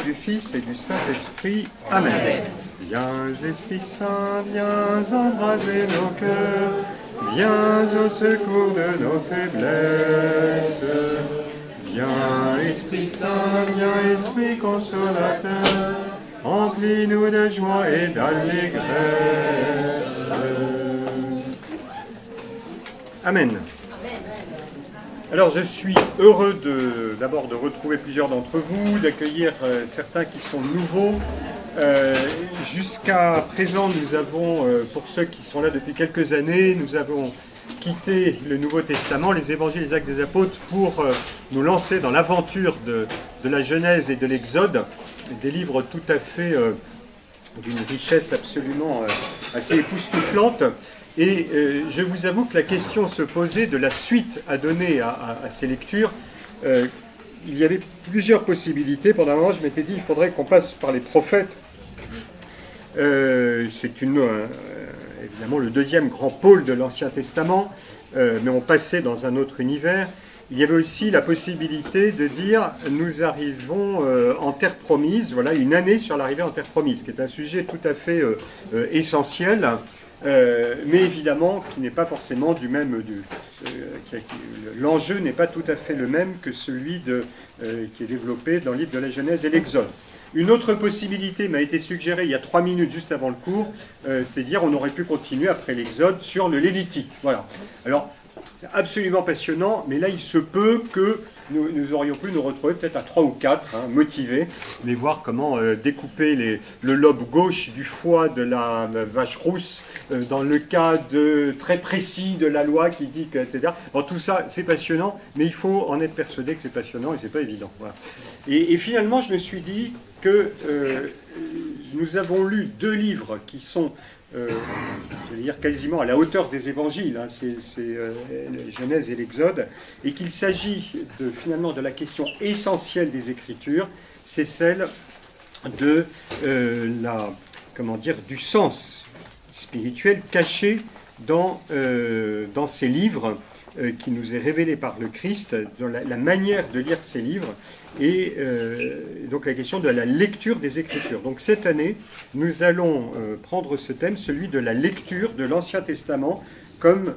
du Fils et du Saint-Esprit. Amen. Viens, Esprit Saint, viens embraser nos cœurs, viens au secours de nos faiblesses. Viens, Esprit Saint, viens, Esprit consolateur, remplis-nous de joie et d'allégresse. Amen. Alors je suis heureux d'abord de retrouver plusieurs d'entre vous, d'accueillir certains qui sont nouveaux. Jusqu'à présent, nous avons, pour ceux qui sont là depuis quelques années, nous avons quitté le Nouveau Testament, les Évangiles et les Actes des Apôtres, pour nous lancer dans l'aventure de la Genèse et de l'Exode, des livres tout à fait d'une richesse absolument assez époustouflante. Et je vous avoue que la question se posait de la suite à donner à ces lectures. Il y avait plusieurs possibilités. Pendant un moment, je m'étais dit il faudrait qu'on passe par les prophètes. C'est évidemment le deuxième grand pôle de l'Ancien Testament, mais on passait dans un autre univers. Il y avait aussi la possibilité de dire nous arrivons en terre promise, voilà, une année sur l'arrivée en terre promise, qui est un sujet tout à fait essentiel. Mais évidemment qui n'est pas forcément du même. L'enjeu n'est pas tout à fait le même que celui qui est développé dans le livre de la Genèse et l'Exode. Une autre possibilité m'a été suggérée il y a 3 minutes juste avant le cours, c'est-à-dire on aurait pu continuer après l'Exode sur le Lévitique. Voilà. Alors c'est absolument passionnant, mais là il se peut que nous aurions pu nous retrouver peut-être à 3 ou 4, motivés, mais voir comment découper le lobe gauche du foie de la vache rousse dans le cas très précis de la loi qui dit que, etc. Bon, tout ça, c'est passionnant, mais il faut en être persuadé que c'est passionnant et c'est pas évident. Voilà. Et finalement, je me suis dit que nous avons lu 2 livres qui sont je vais dire quasiment à la hauteur des évangiles, c'est Genèse et l'Exode, et qu'il s'agit finalement de la question essentielle des Écritures, c'est celle de du sens spirituel caché dans ces livres qui nous est révélé par le Christ, dans la manière de lire ces livres, et donc la question de la lecture des Écritures. Donc cette année, nous allons prendre ce thème, celui de la lecture de l'Ancien Testament, comme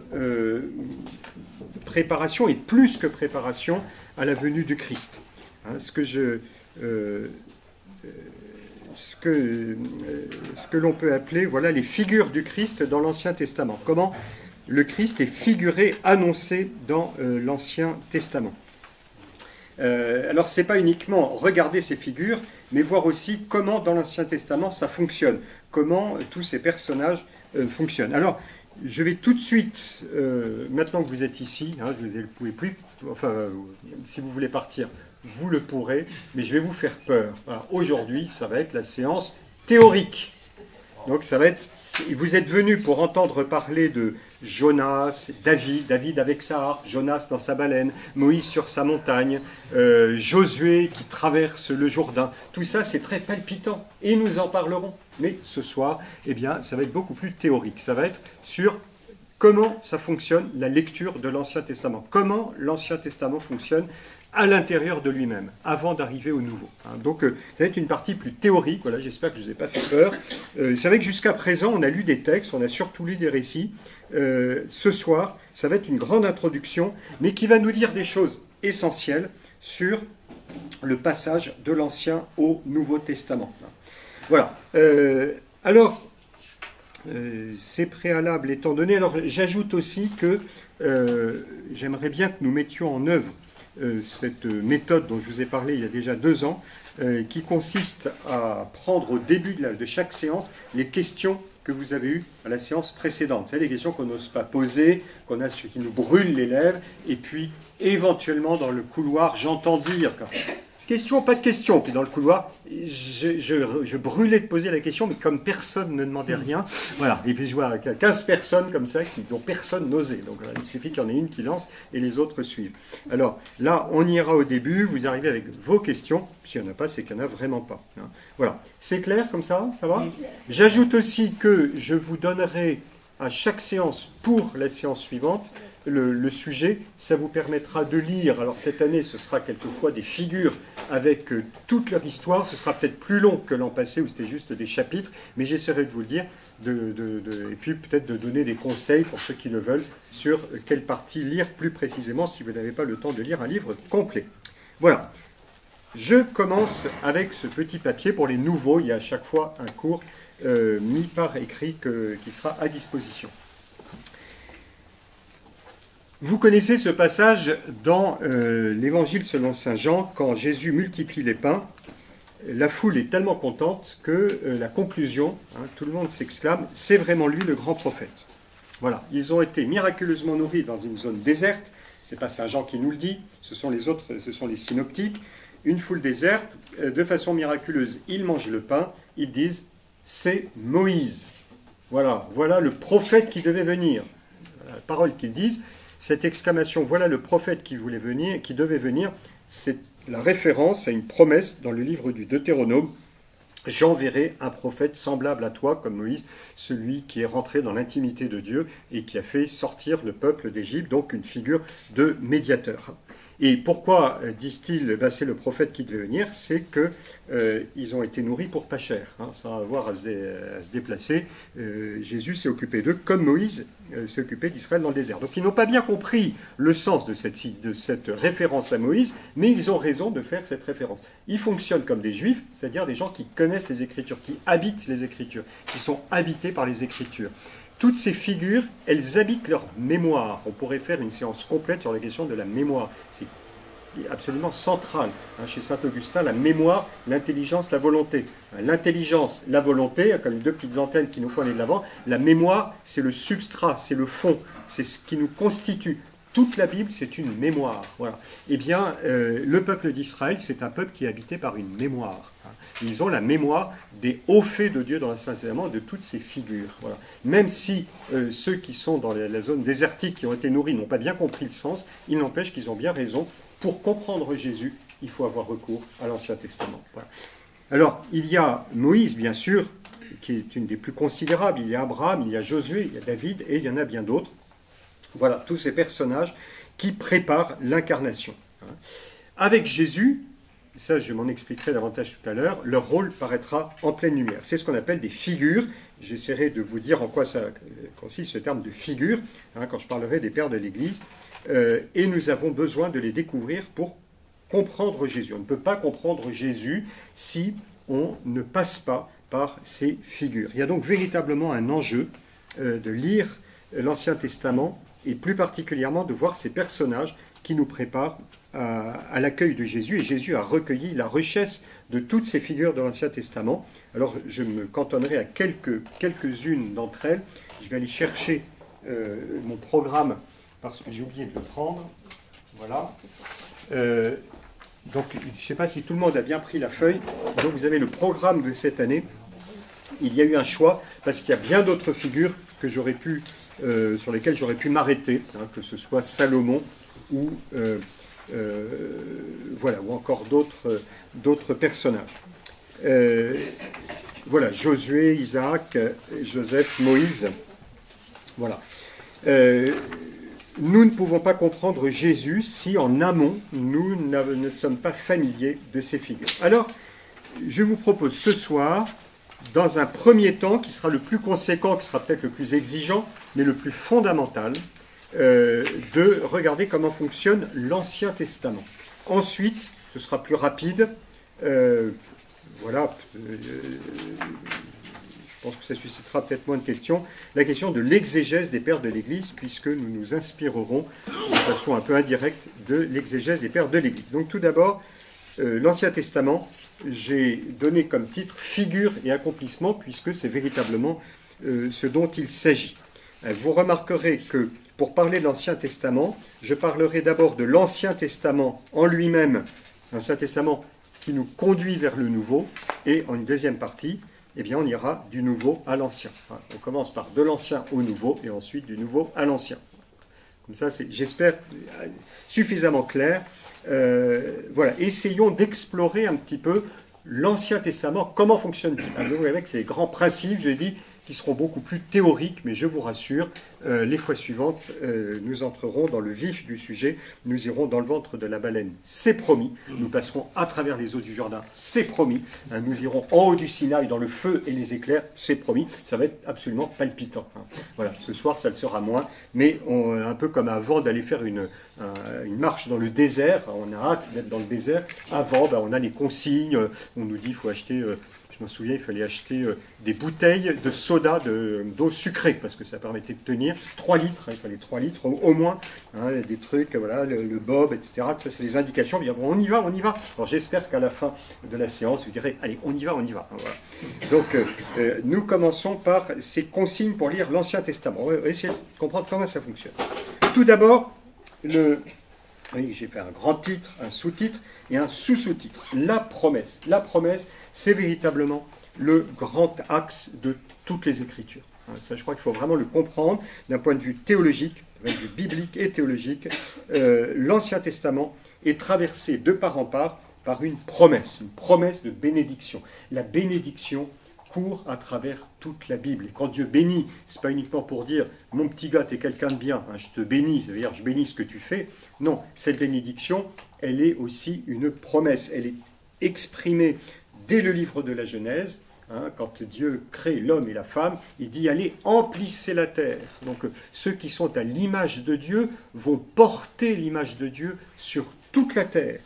préparation, et plus que préparation, à la venue du Christ. Ce que l'on peut appeler, voilà, les figures du Christ dans l'Ancien Testament. Comment le Christ est figuré, annoncé dans l'Ancien Testament. Alors, ce n'est pas uniquement regarder ces figures, mais voir aussi comment dans l'Ancien Testament ça fonctionne, comment tous ces personnages fonctionnent. Alors, je vais tout de suite, maintenant que vous êtes ici, vous ne pouvez plus, enfin, si vous voulez partir, vous le pourrez, mais je vais vous faire peur. Aujourd'hui, ça va être la séance théorique. Donc, ça va être, vous êtes venus pour entendre parler de Jonas, David avec sa harpe, Jonas dans sa baleine, Moïse sur sa montagne, Josué qui traverse le Jourdain. Tout ça, c'est très palpitant et nous en parlerons. Mais ce soir, eh bien, ça va être beaucoup plus théorique. Ça va être sur comment ça fonctionne, la lecture de l'Ancien Testament. Comment l'Ancien Testament fonctionne à l'intérieur de lui-même, avant d'arriver au Nouveau. Donc, ça va être une partie plus théorique. Voilà, j'espère que je ne vous ai pas fait peur. C'est vrai que jusqu'à présent, on a lu des textes, on a surtout lu des récits. Ce soir, ça va être une grande introduction, mais qui va nous dire des choses essentielles sur le passage de l'Ancien au Nouveau Testament. Voilà. Alors, ces préalables étant donnés, alors j'ajoute aussi que j'aimerais bien que nous mettions en œuvre cette méthode dont je vous ai parlé il y a déjà 2 ans, qui consiste à prendre au début de chaque séance les questions que vous avez eues à la séance précédente. C'est les questions qu'on n'ose pas poser, qui nous brûlent les lèvres, et puis éventuellement dans le couloir, j'entends dire question, pas de question. Puis dans le couloir, je brûlais de poser la question, mais comme personne ne demandait rien, voilà. Et puis je vois 15 personnes comme ça, dont personne n'osait. Donc voilà, il suffit qu'il y en ait une qui lance et les autres suivent. Alors là, on ira au début, vous arrivez avec vos questions. S'il n'y en a pas, c'est qu'il n'y en a vraiment pas. Voilà. C'est clair comme ça? Ça va? J'ajoute aussi que je vous donnerai à chaque séance, pour la séance suivante, le sujet, ça vous permettra de lire. Alors cette année, ce sera quelquefois des figures avec toute leur histoire. Ce sera peut-être plus long que l'an passé où c'était juste des chapitres, mais j'essaierai de vous le dire, et puis peut-être de donner des conseils pour ceux qui le veulent sur quelle partie lire plus précisément si vous n'avez pas le temps de lire un livre complet. Voilà. Je commence avec ce petit papier. Pour les nouveaux, il y a à chaque fois un cours mis par écrit qui sera à disposition. Vous connaissez ce passage dans l'Évangile selon saint Jean, quand Jésus multiplie les pains. La foule est tellement contente que la conclusion, tout le monde s'exclame, c'est vraiment lui le grand prophète. Voilà, ils ont été miraculeusement nourris dans une zone déserte. C'est pas saint Jean qui nous le dit, ce sont les synoptiques. Une foule déserte, de façon miraculeuse, ils mangent le pain, ils disent c'est Moïse. Voilà le prophète qui devait venir. La parole qu'ils disent, cette exclamation, voilà le prophète qui devait venir, c'est la référence à une promesse dans le livre du Deutéronome. J'enverrai un prophète semblable à toi, comme Moïse, celui qui est rentré dans l'intimité de Dieu et qui a fait sortir le peuple d'Égypte, donc une figure de médiateur. Et pourquoi disent-ils c'est le prophète qui devait venir? C'est qu'ils ont été nourris pour pas cher, sans avoir à se déplacer. Jésus s'est occupé d'eux comme Moïse s'est occupé d'Israël dans le désert. Donc ils n'ont pas bien compris le sens de cette référence à Moïse, mais ils ont raison de faire cette référence. Ils fonctionnent comme des juifs, c'est-à-dire des gens qui connaissent les Écritures, qui habitent les Écritures, qui sont habités par les Écritures. Toutes ces figures, elles habitent leur mémoire. On pourrait faire une séance complète sur la question de la mémoire. C'est absolument central. Chez saint Augustin, la mémoire, l'intelligence, la volonté. L'intelligence, la volonté, comme deux petites antennes qui nous font aller de l'avant. La mémoire, c'est le substrat, c'est le fond, c'est ce qui nous constitue. Toute la Bible, c'est une mémoire. Voilà. Eh bien, le peuple d'Israël, c'est un peuple qui est habité par une mémoire. Ils ont la mémoire des hauts faits de Dieu dans l'Ancien Testament, de toutes ces figures. Voilà. Même si ceux qui sont dans la zone désertique, qui ont été nourris, n'ont pas bien compris le sens, il n'empêche qu'ils ont bien raison. Pour comprendre Jésus, il faut avoir recours à l'Ancien Testament. Voilà. Alors, il y a Moïse, bien sûr, qui est une des plus considérables. Il y a Abraham, il y a Josué, il y a David, et il y en a bien d'autres. Voilà, tous ces personnages qui préparent l'incarnation. Avec Jésus, ça je m'en expliquerai davantage tout à l'heure, leur rôle paraîtra en pleine lumière. C'est ce qu'on appelle des figures. J'essaierai de vous dire en quoi ça consiste ce terme de figure, quand je parlerai des pères de l'Église. Et nous avons besoin de les découvrir pour comprendre Jésus. On ne peut pas comprendre Jésus si on ne passe pas par ces figures. Il y a donc véritablement un enjeu de lire l'Ancien Testament et plus particulièrement de voir ces personnages qui nous préparent à l'accueil de Jésus. Et Jésus a recueilli la richesse de toutes ces figures de l'Ancien Testament. Alors je me cantonnerai à quelques-unes d'entre elles. Je vais aller chercher mon programme parce que j'ai oublié de le prendre. Voilà. Donc je ne sais pas si tout le monde a bien pris la feuille. Donc vous avez le programme de cette année. Il y a eu un choix parce qu'il y a bien d'autres figures que j'aurais pu sur lesquels j'aurais pu m'arrêter, que ce soit Salomon ou encore d'autres personnages. Voilà, Josué, Isaac, Joseph, Moïse. Voilà. Nous ne pouvons pas comprendre Jésus si en amont, nous ne sommes pas familiers de ces figures. Alors, je vous propose ce soir, dans un premier temps, qui sera le plus conséquent, qui sera peut-être le plus exigeant, mais le plus fondamental, de regarder comment fonctionne l'Ancien Testament. Ensuite, ce sera plus rapide. Je pense que ça suscitera peut-être moins de questions. La question de l'exégèse des pères de l'Église, puisque nous nous inspirerons de façon un peu indirecte de l'exégèse des pères de l'Église. Donc tout d'abord, l'Ancien Testament, j'ai donné comme titre « Figure et accomplissement », puisque c'est véritablement ce dont il s'agit. Vous remarquerez que pour parler de l'Ancien Testament, je parlerai d'abord de l'Ancien Testament en lui-même, l'Ancien Testament qui nous conduit vers le Nouveau, et en une deuxième partie, eh bien, on ira du Nouveau à l'Ancien. On commence par de l'Ancien au Nouveau, et ensuite du Nouveau à l'Ancien. Comme ça, c'est, j'espère, suffisamment clair. Voilà, essayons d'explorer un petit peu l'Ancien Testament, comment fonctionne-t-il. Avec ces grands principes, je dis, qui seront beaucoup plus théoriques, mais je vous rassure, les fois suivantes, nous entrerons dans le vif du sujet, nous irons dans le ventre de la baleine, c'est promis, nous passerons à travers les eaux du Jourdain, c'est promis, nous irons en haut du Sinaï dans le feu et les éclairs, c'est promis, ça va être absolument palpitant. Voilà, ce soir ça le sera moins, mais un peu comme avant d'aller faire une marche dans le désert, on a hâte d'être dans le désert, avant on a les consignes, on nous dit qu'il faut acheter... Je me souviens, il fallait acheter des bouteilles de soda, d'eau sucrée, parce que ça permettait de tenir 3 litres, il fallait 3 litres au moins, des trucs, voilà, le bob, etc. Ça, c'est les indications, bien, bon, on y va. Alors j'espère qu'à la fin de la séance, vous direz, allez, on y va. Voilà. Donc, nous commençons par ces consignes pour lire l'Ancien Testament. On va essayer de comprendre comment ça fonctionne. Tout d'abord, oui, j'ai fait un grand titre, un sous-titre et un sous-sous-titre. La promesse. La promesse, c'est véritablement le grand axe de toutes les Écritures. Ça, je crois qu'il faut vraiment le comprendre d'un point de vue théologique, d'un point de vue biblique et théologique. L'Ancien Testament est traversé de part en part par une promesse de bénédiction. La bénédiction court à travers toute la Bible. Et quand Dieu bénit, ce n'est pas uniquement pour dire « mon petit gars, tu es quelqu'un de bien, je te bénis », ça veut dire « je bénis ce que tu fais ». Non, cette bénédiction, elle est aussi une promesse. Elle est exprimée dès le livre de la Genèse, quand Dieu crée l'homme et la femme, il dit « allez, emplissez la terre ». Donc ceux qui sont à l'image de Dieu vont porter l'image de Dieu sur toute la terre.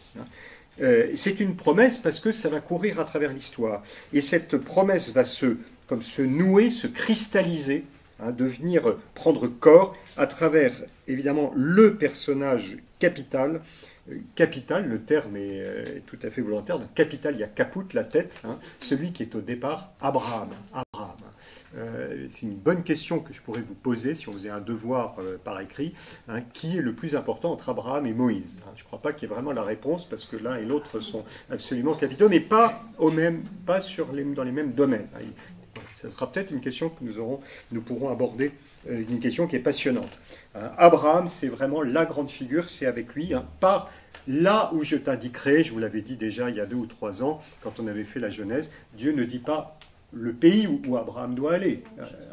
C'est une promesse parce que ça va courir à travers l'histoire. Et cette promesse va se nouer, se cristalliser, devenir prendre corps à travers, évidemment, le personnage capital. Capital, le terme est tout à fait volontaire. Dans capital, il y a caput, la tête, celui qui est au départ Abraham. C'est une bonne question que je pourrais vous poser si on faisait un devoir par écrit. Qui est le plus important entre Abraham et Moïse? Je ne crois pas qu'il y ait vraiment la réponse parce que l'un et l'autre sont absolument capitaux, mais pas dans les mêmes domaines. Ce sera peut-être une question que nous pourrons aborder, une question qui est passionnante. Abraham, c'est vraiment la grande figure, c'est avec lui, par là où je t'indiquerai, je vous l'avais dit déjà il y a 2 ou 3 ans, quand on avait fait la Genèse, Dieu ne dit pas le pays où Abraham doit aller.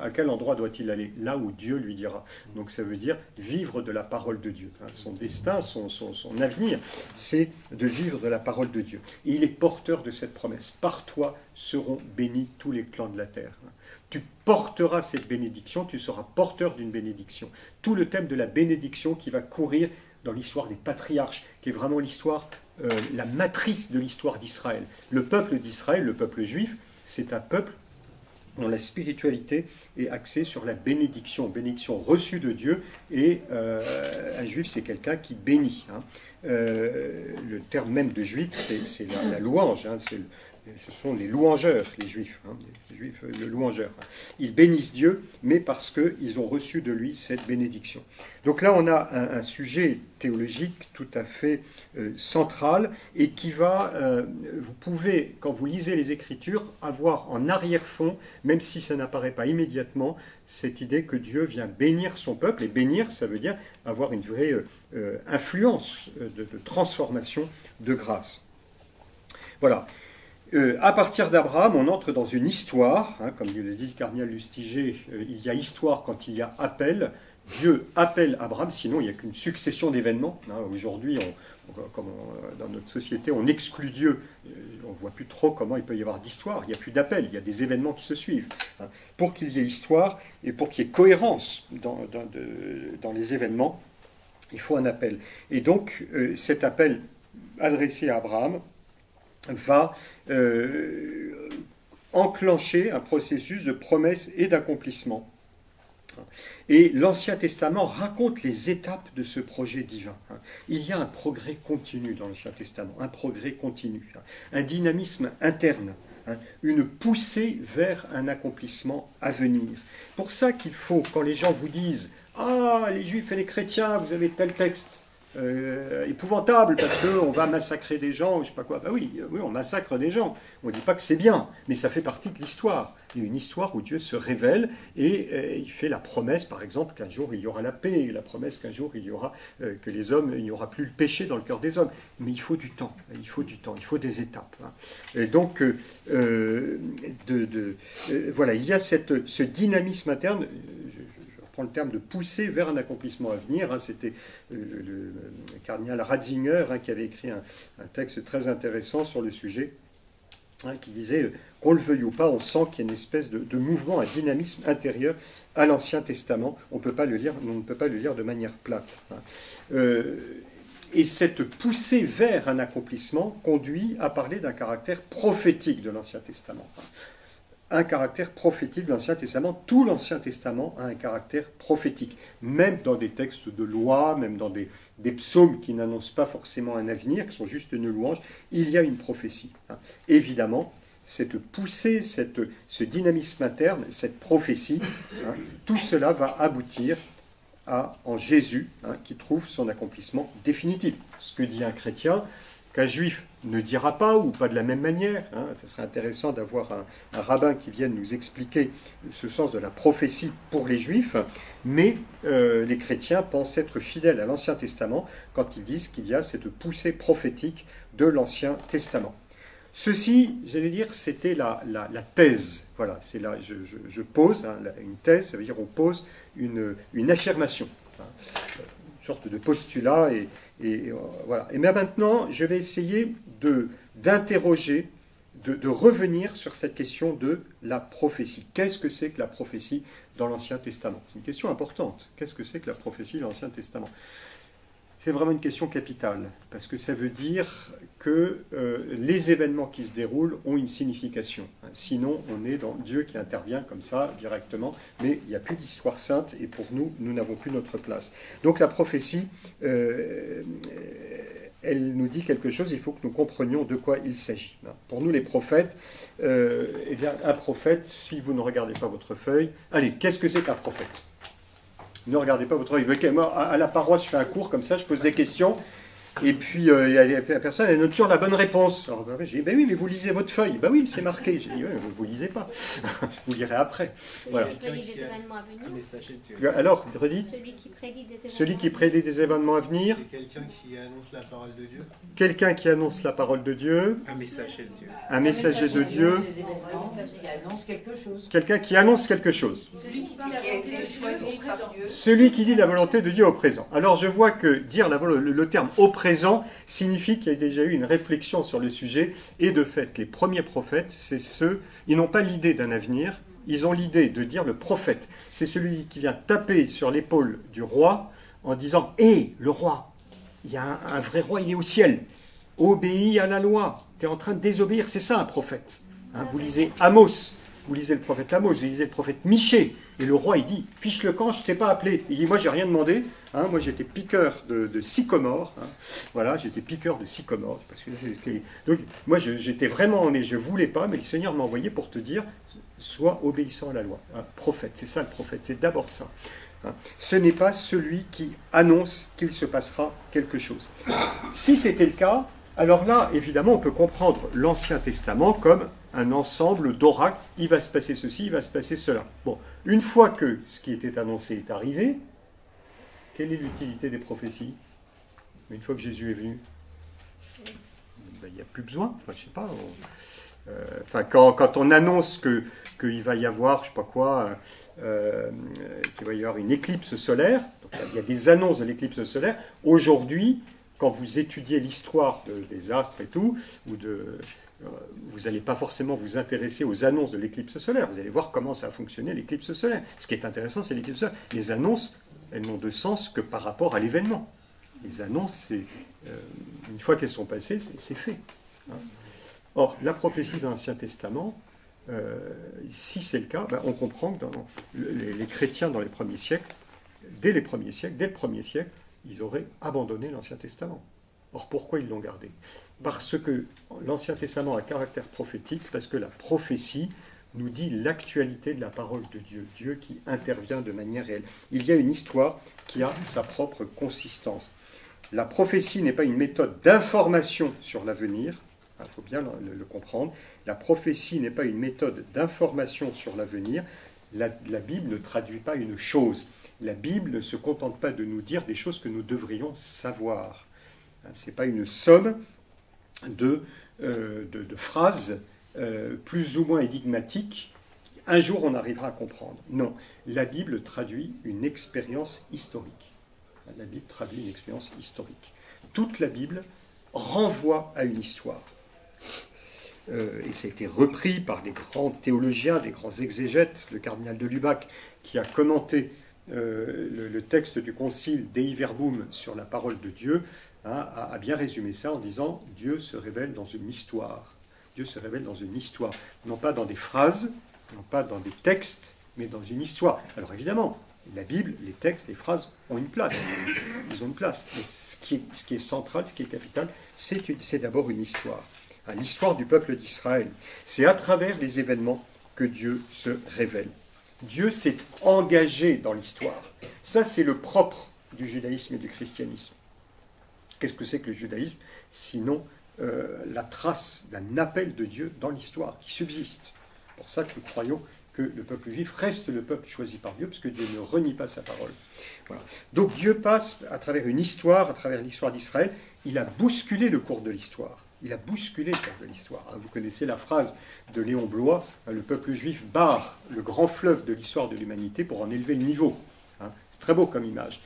À quel endroit doit-il aller? Là où Dieu lui dira. Donc ça veut dire vivre de la parole de Dieu. Son destin, son avenir, c'est de vivre de la parole de Dieu. Et il est porteur de cette promesse. Par toi seront bénis tous les clans de la terre. Tu porteras cette bénédiction, tu seras porteur d'une bénédiction. Tout le thème de la bénédiction qui va courir dans l'histoire des patriarches, qui est vraiment l'histoire, la matrice de l'histoire d'Israël. Le peuple d'Israël, le peuple juif, c'est un peuple dont la spiritualité est axée sur la bénédiction reçue de Dieu, et un juif, c'est quelqu'un qui bénit. Le terme même de juif, c'est la louange, ce sont les louangeurs, les juifs, le louangeur. Ils bénissent Dieu, mais parce qu'ils ont reçu de lui cette bénédiction. Donc là, on a un sujet théologique tout à fait central, et qui va, vous pouvez, quand vous lisez les Écritures, avoir en arrière-fond, même si ça n'apparaît pas immédiatement, cette idée que Dieu vient bénir son peuple, et bénir, ça veut dire avoir une vraie influence de transformation, de grâce. Voilà. À partir d'Abraham, on entre dans une histoire, comme le dit le cardinal Lustiger, il y a histoire quand il y a appel. Dieu appelle Abraham, sinon il n'y a qu'une succession d'événements. Aujourd'hui, dans notre société, on exclut Dieu. On ne voit plus trop comment il peut y avoir d'histoire. Il n'y a plus d'appel, il y a des événements qui se suivent. Pour qu'il y ait histoire et pour qu'il y ait cohérence dans les événements, il faut un appel. Et donc, cet appel adressé à Abraham va enclencher un processus de promesse et d'accomplissement. Et l'Ancien Testament raconte les étapes de ce projet divin. Il y a un progrès continu dans l'Ancien Testament, un progrès continu, un dynamisme interne, une poussée vers un accomplissement à venir. Pour ça qu'il faut, quand les gens vous disent « Ah, les Juifs et les chrétiens, vous avez tel texte », épouvantable parce qu'on va massacrer des gens, je sais pas quoi. Ben oui, on massacre des gens. On ne dit pas que c'est bien, mais ça fait partie de l'histoire. Il y a une histoire où Dieu se révèle et il fait la promesse, par exemple, qu'un jour il y aura la paix, la promesse qu'un jour il y aura que les hommes, il n'y aura plus le péché dans le cœur des hommes. Mais il faut du temps, il faut des étapes. Hein. Et donc, voilà, il y a ce dynamisme interne. Le terme de pousser vers un accomplissement à venir. Hein, c'était le cardinal Ratzinger qui avait écrit un texte très intéressant sur le sujet, qui disait qu'on le veuille ou pas, on sent qu'il y a une espèce de mouvement, un dynamisme intérieur à l'Ancien Testament. On ne peut pas le lire de manière plate. Hein. Et cette poussée vers un accomplissement conduit à parler d'un caractère prophétique de l'Ancien Testament. Un caractère prophétique de l'Ancien Testament. Tout l'Ancien Testament a un caractère prophétique, même dans des textes de loi, même dans des psaumes qui n'annoncent pas forcément un avenir, qui sont juste une louange, il y a une prophétie. Hein. Évidemment, cette poussée, ce dynamisme interne, cette prophétie, hein, tout cela va aboutir en Jésus, hein, qui trouve son accomplissement définitif. Ce que dit un chrétien, qu'un juif ne dira pas, ou pas de la même manière. Hein. Ce serait intéressant d'avoir un rabbin qui vienne nous expliquer ce sens de la prophétie pour les juifs, mais les chrétiens pensent être fidèles à l'Ancien Testament quand ils disent qu'il y a cette poussée prophétique de l'Ancien Testament. Ceci, j'allais dire, c'était la thèse. Voilà, c'est là, je pose une thèse, ça veut dire on pose une affirmation, hein, une sorte de postulat, et voilà. Et bien maintenant, je vais essayer d'interroger, de revenir sur cette question de la prophétie. Qu'est-ce que c'est que la prophétie dans l'Ancien Testament? C'est une question importante. Qu'est-ce que c'est que la prophétie dans l'Ancien Testament? C'est vraiment une question capitale, parce que ça veut dire que les événements qui se déroulent ont une signification. Sinon, on est dans Dieu qui intervient comme ça, directement, mais il n'y a plus d'histoire sainte, et pour nous, nous n'avons plus notre place. Donc la prophétie, elle nous dit quelque chose, il faut que nous comprenions de quoi il s'agit. Pour nous, les prophètes, eh bien, un prophète, si vous ne regardez pas votre feuille, allez, qu'est-ce que c'est qu'un prophète? Ne regardez pas votre feuille. Moi, à la paroisse, je fais un cours comme ça, je pose des questions, et puis la personne, elle donne toujours la bonne réponse. Alors, j'ai dit, oui, mais vous lisez votre feuille. Oui, mais c'est marqué. J'ai dit, oui, vous ne lisez pas. Vous lirez après. Voilà. Celui qui prédit des événements à venir. Alors, redis. Celui qui prédit des événements à venir. C'est quelqu'un qui annonce la parole de Dieu. Quelqu'un qui annonce la parole de Dieu. Un messager de Dieu. Un messager de Dieu. Qui annonce quelque chose. Quelqu'un qui annonce quelque chose. Qui a été choisi par Dieu. Celui qui dit la volonté de Dieu au présent. Alors je vois que dire le terme au présent signifie qu'il y a déjà eu une réflexion sur le sujet, et de fait, les premiers prophètes, c'est ceux, ils n'ont pas l'idée d'un avenir, ils ont l'idée de dire le prophète. C'est celui qui vient taper sur l'épaule du roi en disant « Hé, le roi, il y a un vrai roi, il est au ciel, obéis à la loi, tu es en train de désobéir, c'est ça un prophète. Hein, vous lisez Amos, vous lisez le prophète Amos, vous lisez le prophète Michée, et le roi il dit « Fiche le camp, je ne t'ai pas appelé ». Il dit « Moi j'ai rien demandé, hein, moi j'étais piqueur de sycomore, hein, voilà, j'étais piqueur de sycomore. » Donc moi j'étais vraiment, mais je ne voulais pas, mais le Seigneur m'a envoyé pour te dire « Sois obéissant à la loi ». Un prophète, c'est ça le prophète, c'est d'abord ça. Hein. Ce n'est pas celui qui annonce qu'il se passera quelque chose. Si c'était le cas, alors là, évidemment, on peut comprendre l'Ancien Testament comme un ensemble d'oracles. Il va se passer ceci, il va se passer cela. Bon, une fois que ce qui était annoncé est arrivé, quelle est l'utilité des prophéties? Une fois que Jésus est venu, ben, il n'y a plus besoin. Enfin, je sais pas. Quand on annonce qu'il va y avoir, je sais pas quoi, qu'il va y avoir une éclipse solaire, donc, il y a des annonces de l'éclipse solaire. Aujourd'hui, quand vous étudiez l'histoire des astres et tout, vous n'allez pas forcément vous intéresser aux annonces de l'éclipse solaire. Vous allez voir comment ça a fonctionné, l'éclipse solaire. Ce qui est intéressant, c'est l'éclipse solaire. Les annonces, elles n'ont de sens que par rapport à l'événement. Les annonces, une fois qu'elles sont passées, c'est fait. Hein. Or, la prophétie de l'Ancien Testament, si c'est le cas, ben, on comprend que les chrétiens dans les premiers siècles, dès le premier siècle, ils auraient abandonné l'Ancien Testament. Or, pourquoi ils l'ont gardé? Parce que l'Ancien Testament a caractère prophétique, parce que la prophétie nous dit l'actualité de la parole de Dieu, Dieu qui intervient de manière réelle. Il y a une histoire qui a sa propre consistance. La prophétie n'est pas une méthode d'information sur l'avenir. Il faut bien le comprendre. La prophétie n'est pas une méthode d'information sur l'avenir. La Bible ne traduit pas une chose. La Bible ne se contente pas de nous dire des choses que nous devrions savoir. Ce n'est pas une somme de phrases plus ou moins énigmatiques. Un jour, on arrivera à comprendre. Non, la Bible traduit une expérience historique. La Bible traduit une expérience historique. Toute la Bible renvoie à une histoire. Et ça a été repris par des grands théologiens, des grands exégètes. Le cardinal de Lubac, qui a commenté le texte du concile Dei Verbum sur la parole de Dieu, a bien résumé ça en disant « Dieu se révèle dans une histoire ». Dieu se révèle dans une histoire, non pas dans des phrases, non pas dans des textes, mais dans une histoire. Alors évidemment, la Bible, les textes, les phrases ont une place. Ils ont une place. Mais ce qui est central, ce qui est capital, c'est d'abord une histoire. L'histoire du peuple d'Israël. C'est à travers les événements que Dieu se révèle. Dieu s'est engagé dans l'histoire. Ça, c'est le propre du judaïsme et du christianisme. Qu'est-ce que c'est que le judaïsme? Sinon la trace d'un appel de Dieu dans l'histoire, qui subsiste. C'est pour ça que nous croyons que le peuple juif reste le peuple choisi par Dieu, parce que Dieu ne renie pas sa parole. Voilà. Donc Dieu passe à travers une histoire, à travers l'histoire d'Israël. Il a bousculé le cours de l'histoire. Il a bousculé le cours de l'histoire. Vous connaissez la phrase de Léon Bloy, le peuple juif barre le grand fleuve de l'histoire de l'humanité pour en élever le niveau. C'est très beau comme image.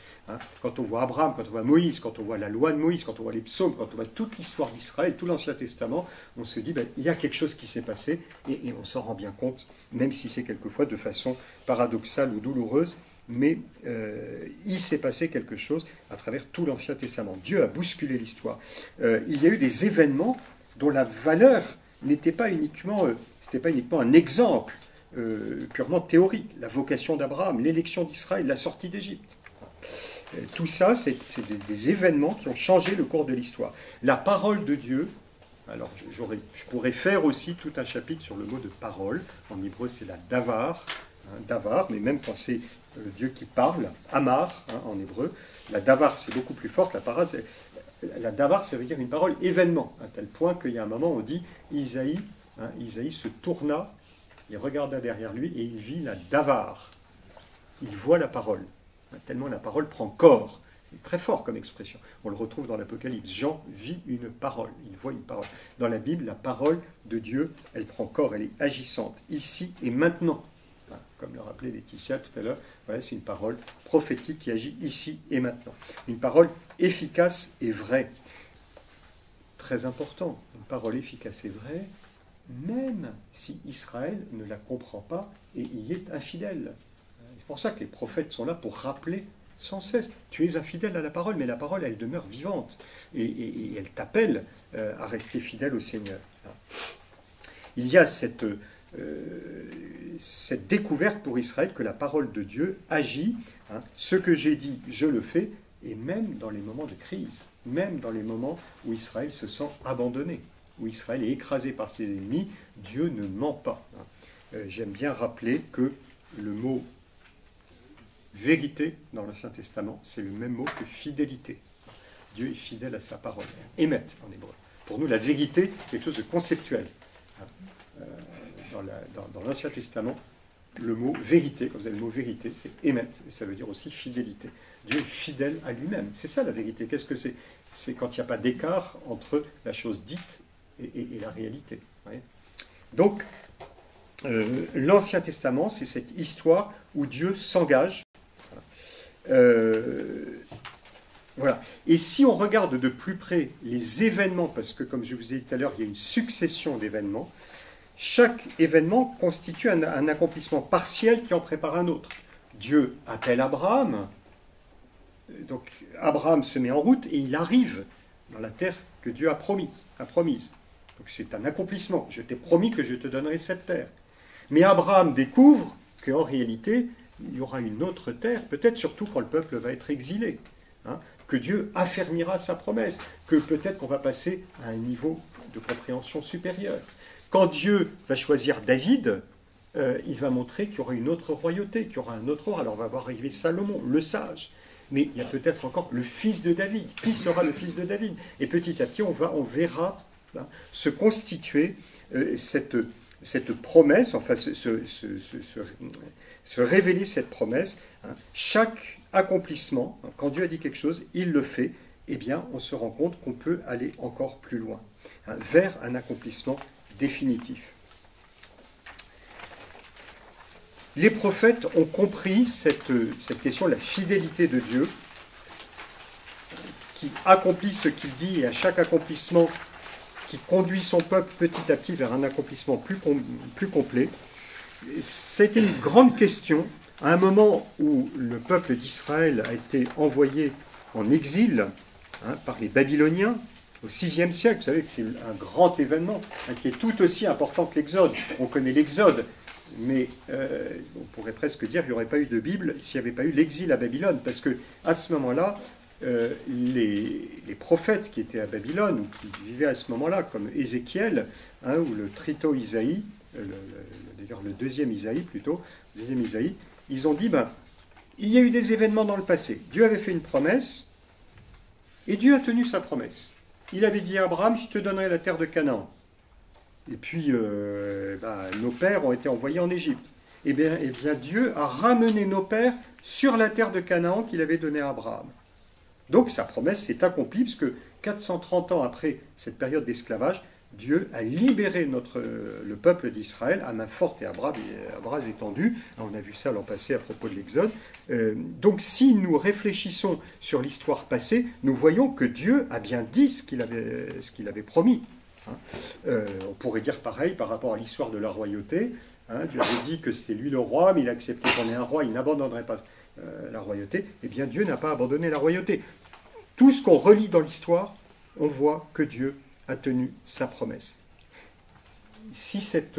Quand on voit Abraham, quand on voit Moïse, quand on voit la loi de Moïse, quand on voit les psaumes, quand on voit toute l'histoire d'Israël, tout l'Ancien Testament, on se dit, il y a quelque chose qui s'est passé, et on s'en rend bien compte, même si c'est quelquefois de façon paradoxale ou douloureuse, mais il s'est passé quelque chose à travers tout l'Ancien Testament. Dieu a bousculé l'histoire. Il y a eu des événements dont la valeur n'était pas uniquement, un exemple purement théorique. La vocation d'Abraham, l'élection d'Israël, la sortie d'Égypte. Tout ça, c'est des événements qui ont changé le cours de l'histoire. La parole de Dieu, alors je pourrais faire aussi tout un chapitre sur le mot de parole. En hébreu, c'est la davar, davar, mais même quand c'est Dieu qui parle, amar, en hébreu, la davar, c'est beaucoup plus fort que la davar, ça veut dire une parole événement, à tel point qu'il y a un moment, on dit, Isaïe se tourna, il regarda derrière lui et il vit la davar. Il voit la parole. Tellement la parole prend corps. C'est très fort comme expression. On le retrouve dans l'Apocalypse. Jean vit une parole. Il voit une parole. Dans la Bible, la parole de Dieu, elle prend corps, elle est agissante, ici et maintenant. Comme le rappelait Laetitia tout à l'heure, voilà, c'est une parole prophétique qui agit ici et maintenant. Une parole efficace et vraie. Très important. Une parole efficace et vraie, même si Israël ne la comprend pas et y est infidèle. C'est pour ça que les prophètes sont là pour rappeler sans cesse. Tu es infidèle à la parole, mais la parole, elle demeure vivante. Et elle t'appelle à rester fidèle au Seigneur. Il y a cette découverte pour Israël que la parole de Dieu agit. Ce que j'ai dit, je le fais. Et même dans les moments de crise, même dans les moments où Israël se sent abandonné, où Israël est écrasé par ses ennemis, Dieu ne ment pas. J'aime bien rappeler que le mot vérité dans l'Ancien Testament, c'est le même mot que fidélité. Dieu est fidèle à sa parole. Émet en hébreu. Pour nous, la vérité, c'est quelque chose de conceptuel. Dans l'Ancien Testament, le mot vérité, quand vous avez le mot vérité, c'est émet, et ça veut dire aussi fidélité. Dieu est fidèle à lui-même. C'est ça la vérité. Qu'est-ce que c'est? C'est quand il n'y a pas d'écart entre la chose dite et la réalité. Donc, l'Ancien Testament, c'est cette histoire où Dieu s'engage. Voilà. Et si on regarde de plus près les événements, parce que comme je vous ai dit tout à l'heure, il y a une succession d'événements, chaque événement constitue un accomplissement partiel qui en prépare un autre. Dieu appelle Abraham, donc Abraham se met en route et il arrive dans la terre que Dieu a promise. Donc c'est un accomplissement. Je t'ai promis que je te donnerai cette terre. Mais Abraham découvre qu'en réalité, il y aura une autre terre, peut-être surtout quand le peuple va être exilé, que Dieu affermira sa promesse, que peut-être qu'on va passer à un niveau de compréhension supérieur. Quand Dieu va choisir David, il va montrer qu'il y aura une autre royauté, qu'il y aura un autre roi. Alors on va voir arriver Salomon, le sage. mais il y a peut-être encore le fils de David. Qui sera le fils de David? Et petit à petit, on verra se constituer cette promesse, enfin se révéler cette promesse. Chaque accomplissement, quand Dieu a dit quelque chose, il le fait, eh bien, on se rend compte qu'on peut aller encore plus loin, vers un accomplissement définitif. Les prophètes ont compris cette question de la fidélité de Dieu, qui accomplit ce qu'il dit, et à chaque accomplissement, qui conduit son peuple petit à petit vers un accomplissement plus complet. C'était une grande question, à un moment où le peuple d'Israël a été envoyé en exil par les Babyloniens, au VIe siècle. Vous savez que c'est un grand événement qui est tout aussi important que l'Exode. On connaît l'Exode, mais on pourrait presque dire qu'il n'y aurait pas eu de Bible s'il n'y avait pas eu l'exil à Babylone, parce qu'à ce moment-là, les prophètes qui étaient à Babylone, ou qui vivaient à ce moment-là, comme Ézéchiel, ou le Trito Isaïe, d'ailleurs le deuxième Isaïe, ils ont dit, il y a eu des événements dans le passé. Dieu avait fait une promesse, et Dieu a tenu sa promesse. Il avait dit à Abraham, je te donnerai la terre de Canaan. Et puis, nos pères ont été envoyés en Égypte. Eh bien, Dieu a ramené nos pères sur la terre de Canaan qu'il avait donnée à Abraham. Donc, sa promesse s'est accomplie, puisque 430 ans après cette période d'esclavage, Dieu a libéré le peuple d'Israël à main forte et à bras étendus. On a vu ça l'an passé à propos de l'Exode. Donc si nous réfléchissons sur l'histoire passée, nous voyons que Dieu a bien dit ce qu'il avait promis. On pourrait dire pareil par rapport à l'histoire de la royauté. Dieu avait dit que c'était lui le roi, mais il a accepté qu'on ait un roi, il n'abandonnerait pas la royauté. Eh bien Dieu n'a pas abandonné la royauté. Tout ce qu'on relit dans l'histoire, on voit que Dieu a tenu sa promesse. Si c'est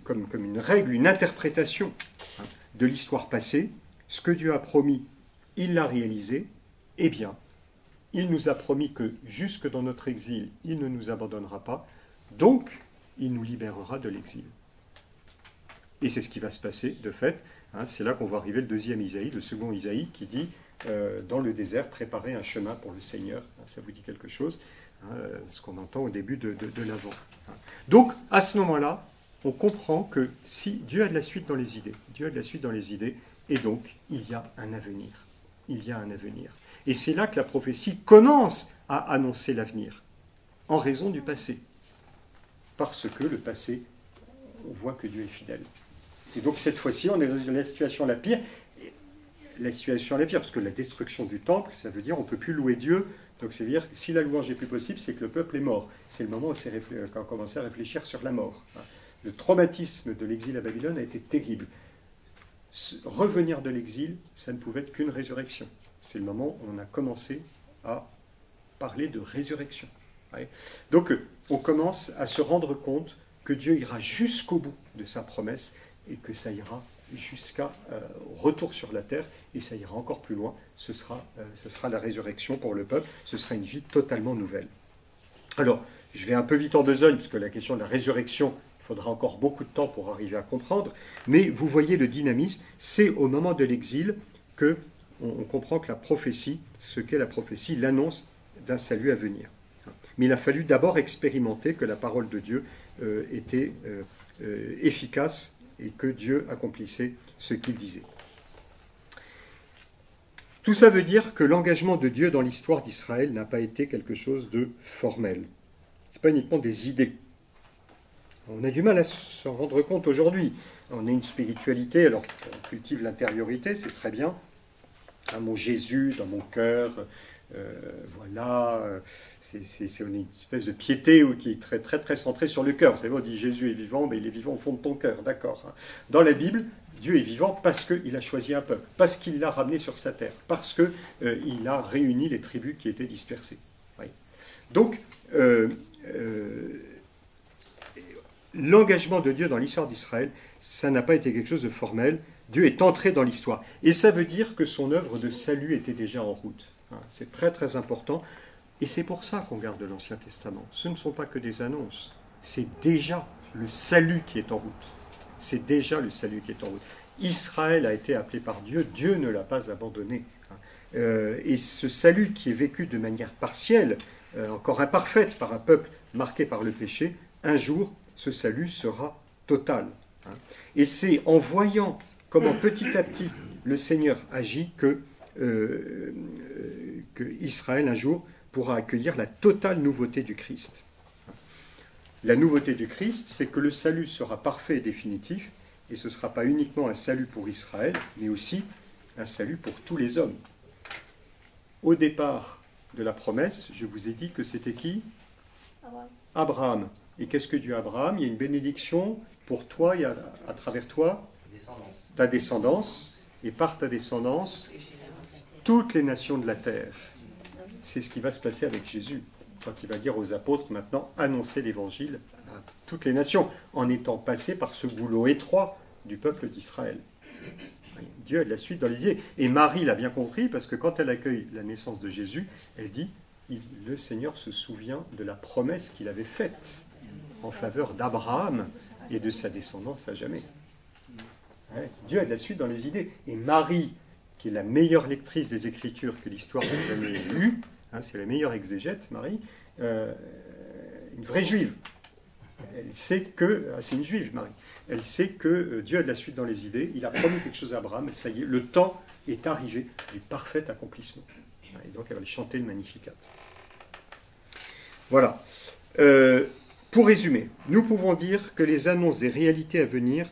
comme une règle, une interprétation de l'histoire passée, ce que Dieu a promis, il l'a réalisé, eh bien, il nous a promis que jusque dans notre exil, il ne nous abandonnera pas, donc il nous libérera de l'exil. Et c'est ce qui va se passer, de fait. C'est là qu'on va arriver le deuxième Isaïe, le second Isaïe, qui dit dans le désert, préparer un chemin pour le Seigneur. Ça vous dit quelque chose, ce qu'on entend au début de l'Avent. Donc, à ce moment-là, on comprend que si Dieu a de la suite dans les idées, et donc il y a un avenir. Il y a un avenir. Et c'est là que la prophétie commence à annoncer l'avenir, en raison du passé. Parce que le passé, on voit que Dieu est fidèle. Et donc cette fois-ci, on est dans la situation la pire. Parce que la destruction du temple, ça veut dire on ne peut plus louer Dieu. Donc c'est à dire que si la louange n'est plus possible, c'est que le peuple est mort. C'est le moment où on a commencé à réfléchir sur la mort. Le traumatisme de l'exil à Babylone a été terrible. Revenir de l'exil, ça ne pouvait être qu'une résurrection. C'est le moment où on a commencé à parler de résurrection. Donc on commence à se rendre compte que Dieu ira jusqu'au bout de sa promesse et que ça ira jusqu'à retour sur la terre, et ça ira encore plus loin. Ce sera la résurrection pour le peuple, ce sera une vie totalement nouvelle. Alors, je vais un peu vite en besogne, parce que la question de la résurrection, il faudra encore beaucoup de temps pour arriver à comprendre, mais vous voyez le dynamisme, c'est au moment de l'exil que on comprend que la prophétie, ce qu'est la prophétie, l'annonce d'un salut à venir. Mais il a fallu d'abord expérimenter que la parole de Dieu était efficace, et que Dieu accomplissait ce qu'il disait. Tout ça veut dire que l'engagement de Dieu dans l'histoire d'Israël n'a pas été quelque chose de formel. Ce n'est pas uniquement des idées. On a du mal à s'en rendre compte aujourd'hui. On a une spiritualité, alors on cultive l'intériorité, c'est très bien. Mon Jésus dans mon cœur, voilà... C'est une espèce de piété qui est très, très, très centrée sur le cœur. Vous savez, on dit Jésus est vivant, mais il est vivant au fond de ton cœur, d'accord. Dans la Bible, Dieu est vivant parce qu'il a choisi un peuple, parce qu'il l'a ramené sur sa terre, parce qu'il a réuni les tribus qui étaient dispersées. Oui. Donc, l'engagement de Dieu dans l'histoire d'Israël, ça n'a pas été quelque chose de formel. Dieu est entré dans l'histoire. Et ça veut dire que son œuvre de salut était déjà en route. C'est très, très important. Et c'est pour ça qu'on garde l'Ancien Testament. Ce ne sont pas que des annonces. C'est déjà le salut qui est en route. C'est déjà le salut qui est en route. Israël a été appelé par Dieu, Dieu ne l'a pas abandonné. Et ce salut qui est vécu de manière partielle, encore imparfaite par un peuple marqué par le péché, un jour, ce salut sera total. Et c'est en voyant comment petit à petit le Seigneur agit que Israël un jour pourra accueillir la totale nouveauté du Christ. La nouveauté du Christ, c'est que le salut sera parfait et définitif, et ce ne sera pas uniquement un salut pour Israël, mais aussi un salut pour tous les hommes. Au départ de la promesse, je vous ai dit que c'était qui ? Abraham. Et qu'est-ce que dit Abraham ? Il y a une bénédiction pour toi, et à travers toi, ta descendance, et par ta descendance, toutes les nations de la terre. C'est ce qui va se passer avec Jésus, quand il va dire aux apôtres, maintenant, annoncez l'évangile à toutes les nations, en étant passé par ce goulot étroit du peuple d'Israël. Dieu a de la suite dans les idées. Et Marie l'a bien compris, parce que quand elle accueille la naissance de Jésus, elle dit, le Seigneur se souvient de la promesse qu'il avait faite en faveur d'Abraham et de sa descendance à jamais. Ouais, Dieu a de la suite dans les idées. Et Marie, qui est la meilleure lectrice des Écritures que l'histoire n'a jamais eue, c'est la meilleure exégète, Marie, une vraie juive. Elle sait que, c'est une juive, Marie, elle sait que Dieu a de la suite dans les idées, il a promis quelque chose à Abraham, et ça y est, le temps est arrivé du parfait accomplissement. Et donc elle va chanter le Magnificat. Voilà. Pour résumer, nous pouvons dire que les annonces des réalités à venir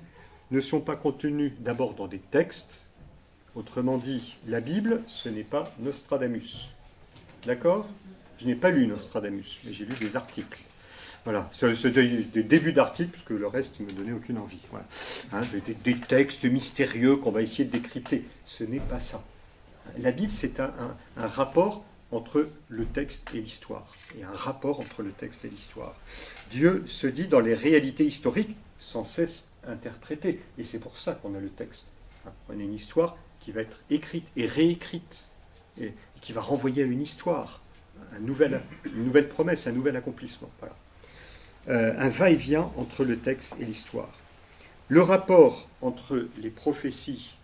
ne sont pas contenues d'abord dans des textes. Autrement dit, la Bible, ce n'est pas Nostradamus. D'accord ? Je n'ai pas lu Nostradamus, mais j'ai lu des articles. Voilà, c'est des débuts d'articles, parce que le reste ne me donnait aucune envie. Voilà. Des textes mystérieux qu'on va essayer de décrypter. Ce n'est pas ça. La Bible, c'est un rapport entre le texte et l'histoire. Il y a un rapport entre le texte et l'histoire. Dieu se dit dans les réalités historiques, sans cesse interprétées. Et c'est pour ça qu'on a le texte. On a une histoire qui va être écrite et réécrite, et qui va renvoyer à une histoire, une nouvelle promesse, un nouvel accomplissement. Voilà. Un va-et-vient entre le texte et l'histoire. Le rapport entre les prophéties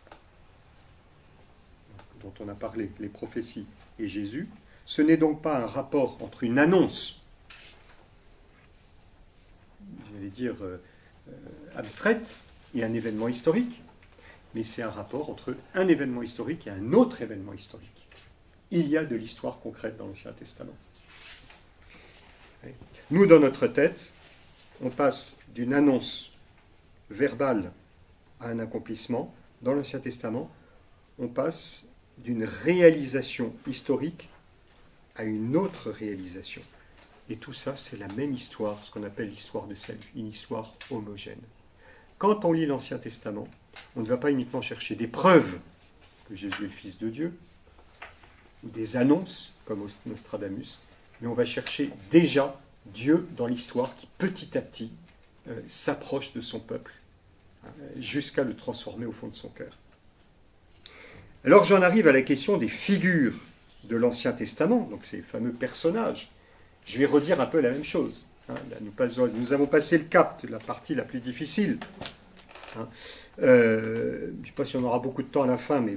dont on a parlé, les prophéties et Jésus, ce n'est donc pas un rapport entre une annonce, j'allais dire abstraite, et un événement historique, mais c'est un rapport entre un événement historique et un autre événement historique. Il y a de l'histoire concrète dans l'Ancien Testament. Nous, dans notre tête, on passe d'une annonce verbale à un accomplissement. Dans l'Ancien Testament, on passe d'une réalisation historique à une autre réalisation. Et tout ça, c'est la même histoire, ce qu'on appelle l'histoire de salut, une histoire homogène. Quand on lit l'Ancien Testament, on ne va pas uniquement chercher des preuves que Jésus est le Fils de Dieu, ou des annonces, comme Nostradamus, mais on va chercher déjà Dieu dans l'histoire qui, petit à petit, s'approche de son peuple, jusqu'à le transformer au fond de son cœur. Alors j'en arrive à la question des figures de l'Ancien Testament, donc ces fameux personnages. Je vais redire un peu la même chose. Là, nous avons passé le cap de la partie la plus difficile. Je ne sais pas si on aura beaucoup de temps à la fin, mais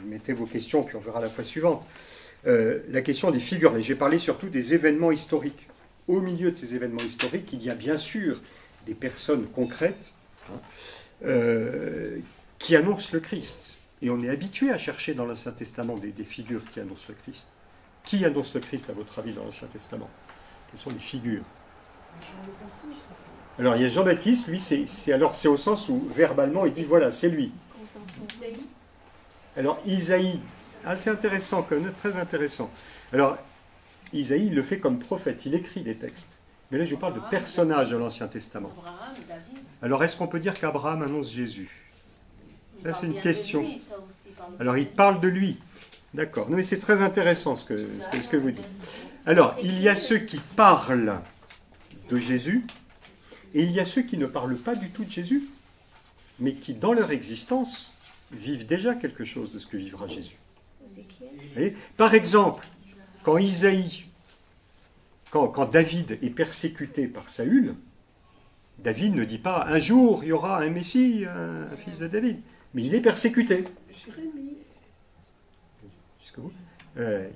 mettez vos questions, puis on verra la fois suivante. La question des figures. Et j'ai parlé surtout des événements historiques. Au milieu de ces événements historiques, il y a bien sûr des personnes concrètes qui annoncent le Christ. Et on est habitué à chercher dans l'Ancien Testament des figures qui annoncent le Christ. Qui annonce le Christ, à votre avis, dans l'Ancien Testament? Quelles sont les figures? Alors, il y a Jean-Baptiste, lui, c'est au sens où, verbalement, il dit, voilà, c'est lui. Alors, Isaïe, c'est intéressant, très intéressant. Alors, Isaïe, il le fait comme prophète, il écrit des textes. Mais là, je parle de personnages de l'Ancien Testament. Alors, est-ce qu'on peut dire qu'Abraham annonce Jésus? Là, c'est une question. Alors, il parle de lui. D'accord. Non, mais c'est très intéressant ce que vous dites. Alors, il y a ceux qui parlent de Jésus, et il y a ceux qui ne parlent pas du tout de Jésus, mais qui, dans leur existence, vivent déjà quelque chose de ce que vivra Jésus. Et, par exemple, quand Isaïe, quand David est persécuté par Saül, David ne dit pas « un jour, il y aura un Messie, un fils de David ». Mais il est persécuté. Jérémie. Jusqu'au bout.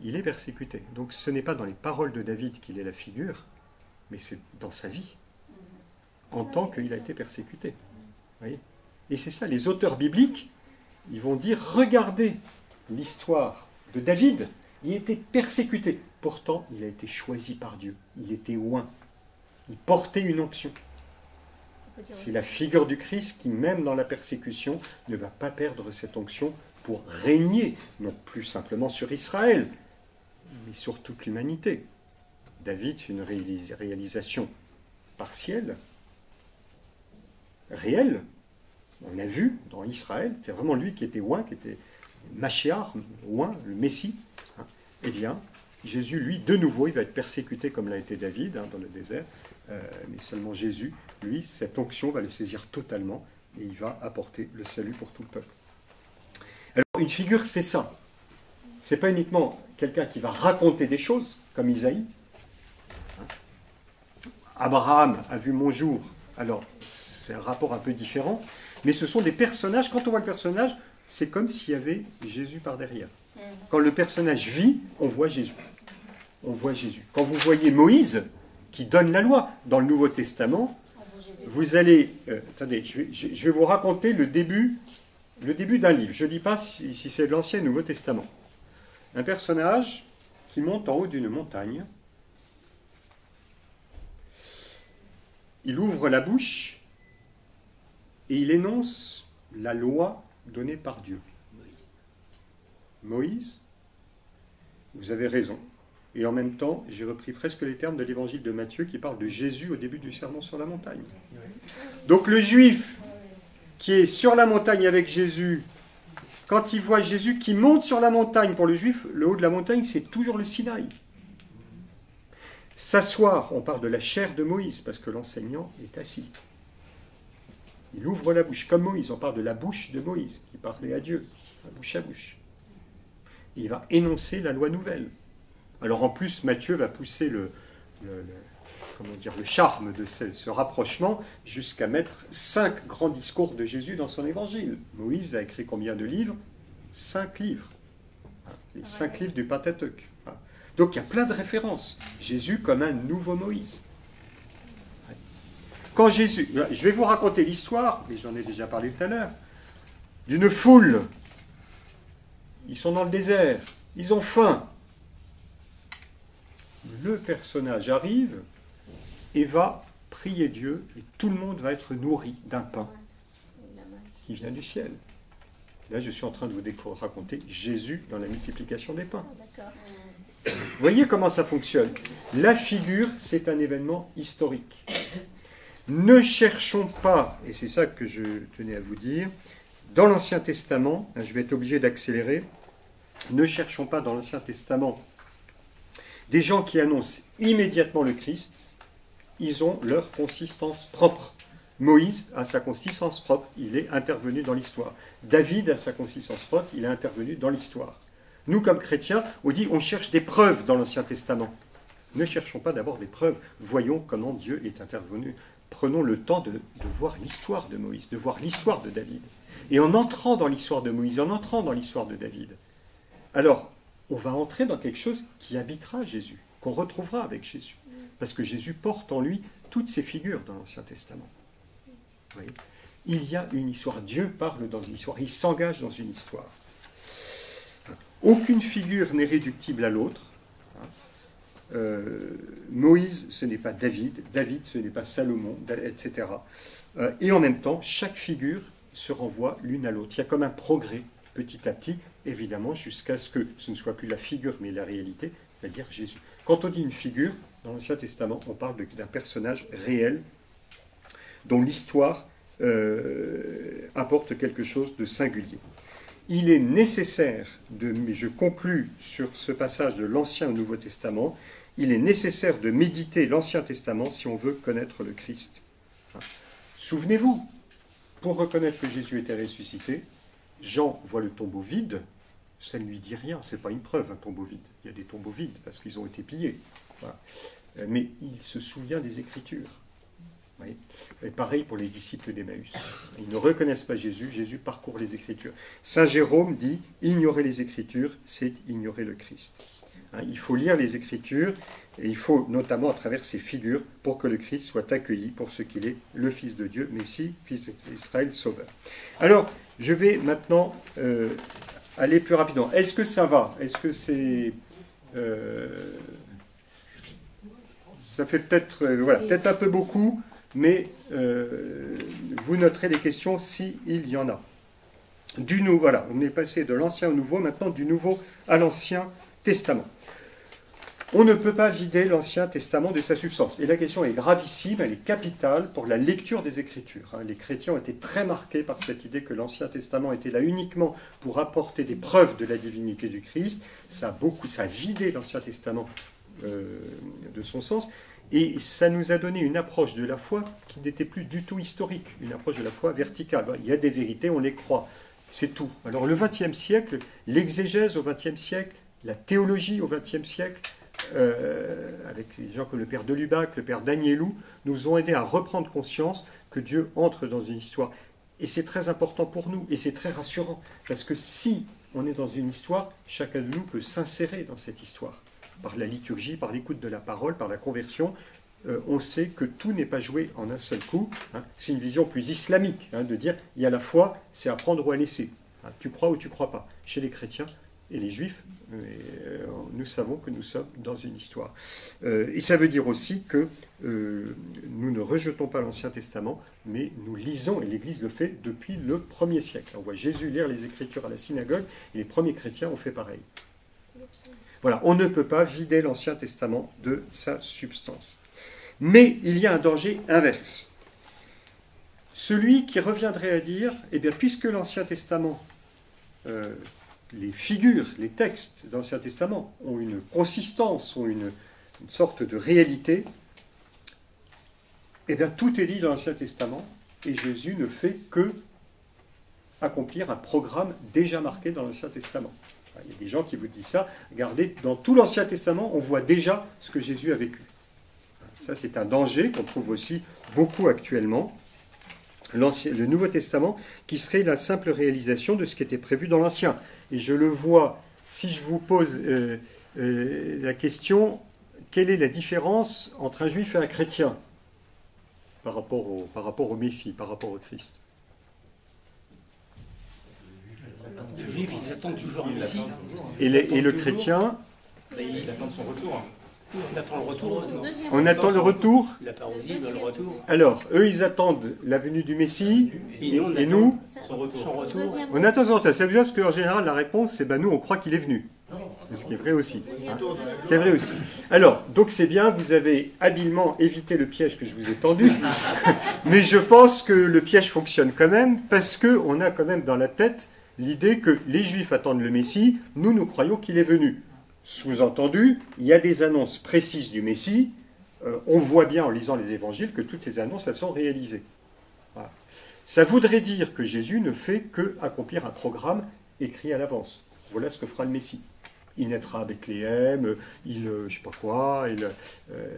Il est persécuté. Donc ce n'est pas dans les paroles de David qu'il est la figure, mais c'est dans sa vie, en tant qu'il a été persécuté. Vous voyez ? Et c'est ça, les auteurs bibliques, ils vont dire, regardez l'histoire de David, il était persécuté. Pourtant, il a été choisi par Dieu. Il était oint. Il portait une onction. C'est la figure du Christ qui, même dans la persécution, ne va pas perdre cette onction pour régner, non plus simplement sur Israël, mais sur toute l'humanité. David, c'est une réalisation partielle, réelle. On a vu dans Israël, c'est vraiment lui qui était oint, qui était Machéar, oint, le Messie. Eh bien, Jésus, lui, de nouveau, il va être persécuté comme l'a été David dans le désert, mais seulement Jésus, lui, cette onction va le saisir totalement et il va apporter le salut pour tout le peuple. Alors, une figure, c'est ça. C'est pas uniquement quelqu'un qui va raconter des choses, comme Isaïe. Abraham a vu mon jour. Alors, c'est un rapport un peu différent, mais ce sont des personnages. Quand on voit le personnage, c'est comme s'il y avait Jésus par derrière. Quand le personnage vit, on voit Jésus. On voit Jésus. Quand vous voyez Moïse, qui donne la loi dans le Nouveau Testament, vous allez... attendez, je vais vous raconter le début d'un livre. Je ne dis pas si c'est de l'Ancien ou Nouveau Testament. Un personnage qui monte en haut d'une montagne. Il ouvre la bouche et il énonce la loi donnée par Dieu. Moïse, vous avez raison. Et en même temps, j'ai repris presque les termes de l'évangile de Matthieu qui parle de Jésus au début du sermon sur la montagne. Donc le juif qui est sur la montagne avec Jésus, quand il voit Jésus qui monte sur la montagne, pour le juif, le haut de la montagne, c'est toujours le Sinaï. S'asseoir, on parle de la chair de Moïse, parce que l'enseignant est assis. Il ouvre la bouche, comme Moïse, on parle de la bouche de Moïse, qui parlait à Dieu, bouche à bouche. Il va énoncer la loi nouvelle. Alors en plus, Matthieu va pousser le charme de ce rapprochement jusqu'à mettre 5 grands discours de Jésus dans son évangile. Moïse a écrit combien de livres ? 5 livres. Les 5 livres du Pentateuque. Donc il y a plein de références. Jésus comme un nouveau Moïse. Quand Jésus... Je vais vous raconter l'histoire, et j'en ai déjà parlé tout à l'heure, d'une foule. Ils sont dans le désert. Ils ont faim. Le personnage arrive et va prier Dieu, et tout le monde va être nourri d'un pain qui vient du ciel. Là, je suis en train de vous raconter Jésus dans la multiplication des pains. Vous voyez comment ça fonctionne. La figure, c'est un événement historique. Ne cherchons pas, et c'est ça que je tenais à vous dire, dans l'Ancien Testament, je vais être obligé d'accélérer, ne cherchons pas dans l'Ancien Testament des gens qui annoncent immédiatement le Christ. Ils ont leur consistance propre. Moïse a sa consistance propre, il est intervenu dans l'histoire. David a sa consistance propre, il est intervenu dans l'histoire. Nous, comme chrétiens, on dit on cherche des preuves dans l'Ancien Testament. Ne cherchons pas d'abord des preuves, voyons comment Dieu est intervenu. Prenons le temps de voir l'histoire de Moïse, de voir l'histoire de David. Et en entrant dans l'histoire de Moïse, en entrant dans l'histoire de David, alors, on va entrer dans quelque chose qui habitera Jésus, qu'on retrouvera avec Jésus. Parce que Jésus porte en lui toutes ces figures dans l'Ancien Testament. Vous voyez ? Il y a une histoire. Dieu parle dans une histoire. Il s'engage dans une histoire. Aucune figure n'est réductible à l'autre. Moïse, ce n'est pas David. David, ce n'est pas Salomon, etc. Et en même temps, chaque figure se renvoie l'une à l'autre. Il y a comme un progrès, petit à petit, évidemment, jusqu'à ce que ce ne soit plus la figure, mais la réalité, c'est-à-dire Jésus. Quand on dit une figure, dans l'Ancien Testament, on parle d'un personnage réel, dont l'histoire apporte quelque chose de singulier. Il est nécessaire, mais je conclus sur ce passage de l'Ancien au Nouveau Testament, il est nécessaire de méditer l'Ancien Testament si on veut connaître le Christ. Souvenez-vous, pour reconnaître que Jésus était ressuscité, Jean voit le tombeau vide, ça ne lui dit rien, ce n'est pas une preuve, un tombeau vide. Il y a des tombeaux vides parce qu'ils ont été pillés. Voilà. Mais il se souvient des Écritures. Oui. Et pareil pour les disciples d'Emmaüs. Ils ne reconnaissent pas Jésus, Jésus parcourt les Écritures. Saint Jérôme dit, ignorer les Écritures, c'est ignorer le Christ. Il faut lire les Écritures, et il faut notamment à travers ces figures, pour que le Christ soit accueilli pour ce qu'il est, le Fils de Dieu, Messie, Fils d'Israël, Sauveur. Alors, je vais maintenant aller plus rapidement. Est-ce que ça va? Est-ce que c'est... ça fait peut-être peut-être un peu beaucoup, mais vous noterez les questions s'il y en a. Voilà, on est passé de l'Ancien au Nouveau, maintenant du Nouveau à l'Ancien Testament. On ne peut pas vider l'Ancien Testament de sa substance. Et la question est gravissime, elle est capitale pour la lecture des Écritures. Les chrétiens ont été très marqués par cette idée que l'Ancien Testament était là uniquement pour apporter des preuves de la divinité du Christ. Ça a vidé l'Ancien Testament de son sens. Et ça nous a donné une approche de la foi qui n'était plus du tout historique, une approche de la foi verticale. Il y a des vérités, on les croit, c'est tout. Alors le XXe siècle, l'exégèse au XXe siècle, la théologie au XXe siècle, avec des gens comme le père de Lubac, le père Danielou, nous ont aidés à reprendre conscience que Dieu entre dans une histoire. Et c'est très important pour nous, et c'est très rassurant, parce que si on est dans une histoire, chacun de nous peut s'insérer dans cette histoire. Par la liturgie, par l'écoute de la parole, par la conversion, on sait que tout n'est pas joué en un seul coup. C'est une vision plus islamique, de dire, il y a la foi, c'est à prendre ou à laisser. Tu crois ou tu ne crois pas. Chez les chrétiens et les juifs, nous savons que nous sommes dans une histoire. Et ça veut dire aussi que nous ne rejetons pas l'Ancien Testament, mais nous lisons, et l'Église le fait depuis le 1er siècle. On voit Jésus lire les Écritures à la synagogue, et les premiers chrétiens ont fait pareil. Voilà, on ne peut pas vider l'Ancien Testament de sa substance. Mais il y a un danger inverse. Celui qui reviendrait à dire, eh bien, puisque l'Ancien Testament, les figures, les textes de l'Ancien Testament ont une consistance, ont une sorte de réalité, eh bien, tout est dit dans l'Ancien Testament, et Jésus ne fait que accomplir un programme déjà marqué dans l'Ancien Testament. Il y a des gens qui vous disent ça. Regardez, dans tout l'Ancien Testament, on voit déjà ce que Jésus a vécu. Ça, c'est un danger qu'on trouve aussi beaucoup actuellement. Le Nouveau Testament, qui serait la simple réalisation de ce qui était prévu dans l'Ancien. Et je le vois, si je vous pose la question, quelle est la différence entre un juif et un chrétien par rapport au Messie, par rapport au Christ? Les juifs, ils attendent toujours un Messie. Et le chrétien? Ils attendent son retour. On attend le retour. On attend le retour? La parousie, le retour. Alors, eux, ils attendent la venue du Messie, et nous, son retour. on attend son retour. Ça veut dire parce qu'en général, la réponse, c'est nous, on croit qu'il est venu. Ce qui est vrai aussi. C'est vrai aussi. Alors, donc c'est bien, vous avez habilement évité le piège que je vous ai tendu, mais je pense que le piège fonctionne quand même, parce qu'on a quand même dans la tête l'idée que les Juifs attendent le Messie, nous croyons qu'il est venu. Sous-entendu, il y a des annonces précises du Messie, on voit bien en lisant les évangiles que toutes ces annonces, elles sont réalisées. Voilà. Ça voudrait dire que Jésus ne fait que accomplir un programme écrit à l'avance. Voilà ce que fera le Messie. Il naîtra à Bethléem, je sais pas quoi,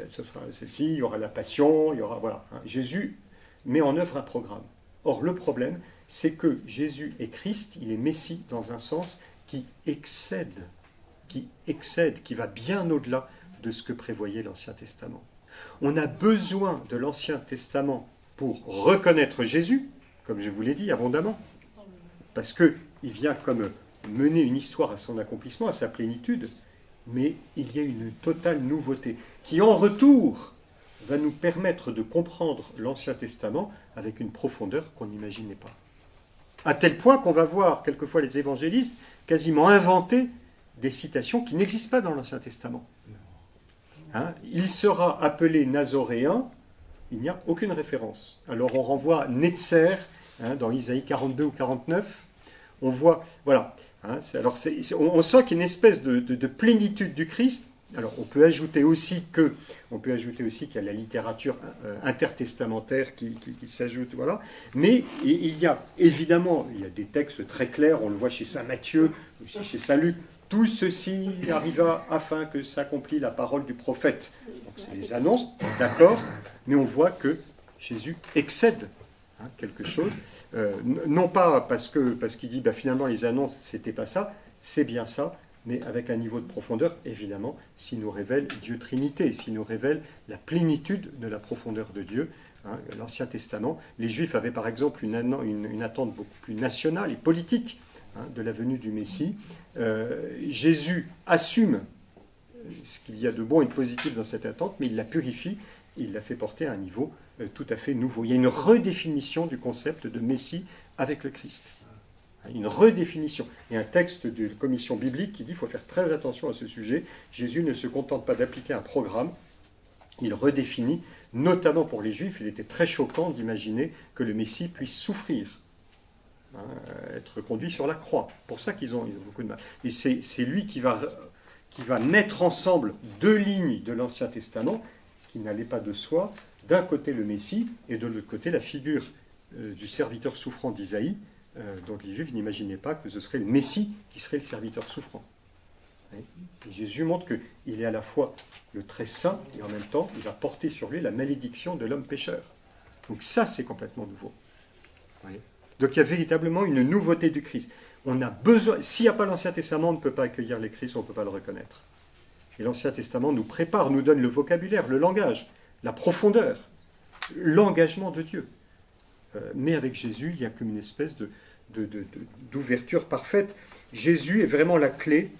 ce sera ceci, il y aura la passion, il y aura... Voilà. Jésus met en œuvre un programme. Or, le problème, c'est que Jésus est Christ, il est Messie dans un sens qui excède, qui va bien au-delà de ce que prévoyait l'Ancien Testament. On a besoin de l'Ancien Testament pour reconnaître Jésus, comme je vous l'ai dit abondamment, parce qu'il vient comme mener une histoire à son accomplissement, à sa plénitude, mais il y a une totale nouveauté qui, en retour, va nous permettre de comprendre l'Ancien Testament avec une profondeur qu'on n'imaginait pas. À tel point qu'on va voir quelquefois les évangélistes quasiment inventer des citations qui n'existent pas dans l'Ancien Testament. Il sera appelé Nazoréen, il n'y a aucune référence. Alors on renvoie à Netzer, dans Isaïe 42 ou 49, on voit, voilà, alors on sent qu'il y a une espèce de plénitude du Christ. Alors on peut ajouter aussi qu'il y a la littérature intertestamentaire qui s'ajoute, voilà. Mais il y a évidemment, il y a des textes très clairs, on le voit chez saint Matthieu, aussi chez saint Luc. Tout ceci arriva afin que s'accomplit la parole du prophète. Donc c'est les annonces, d'accord, mais on voit que Jésus excède quelque chose, non pas parce qu'il dit finalement les annonces, c'était pas ça, c'est bien ça, mais avec un niveau de profondeur, évidemment, s'il nous révèle Dieu Trinité, s'il nous révèle la plénitude de la profondeur de Dieu. L'Ancien Testament, les Juifs avaient par exemple une attente beaucoup plus nationale et politique de la venue du Messie. Jésus assume ce qu'il y a de bon et de positif dans cette attente, mais il la purifie, il la fait porter à un niveau tout à fait nouveau. Il y a une redéfinition du concept de Messie avec le Christ. Une redéfinition. Il y a un texte de commission biblique qui dit qu'il faut faire très attention à ce sujet. Jésus ne se contente pas d'appliquer un programme, il redéfinit, notamment pour les Juifs, il était très choquant d'imaginer que le Messie puisse souffrir, être conduit sur la croix. Pour ça qu'ils ont beaucoup de mal. Et c'est lui qui va mettre ensemble deux lignes de l'Ancien Testament qui n'allaient pas de soi. D'un côté le Messie et de l'autre côté la figure du serviteur souffrant d'Isaïe. Donc les Juifs n'imaginaient pas que ce serait le Messie qui serait le serviteur souffrant. Et Jésus montre qu'il est à la fois le très saint et en même temps il va porter sur lui la malédiction de l'homme pécheur. Donc ça c'est complètement nouveau. Donc il y a véritablement une nouveauté du Christ. On a besoin, s'il n'y a pas l'Ancien Testament, on ne peut pas accueillir le Christ, on ne peut pas le reconnaître. Et l'Ancien Testament nous prépare, nous donne le vocabulaire, le langage, la profondeur, l'engagement de Dieu. Mais avec Jésus, il y a comme une espèce d'ouverture parfaite. Jésus est vraiment la clé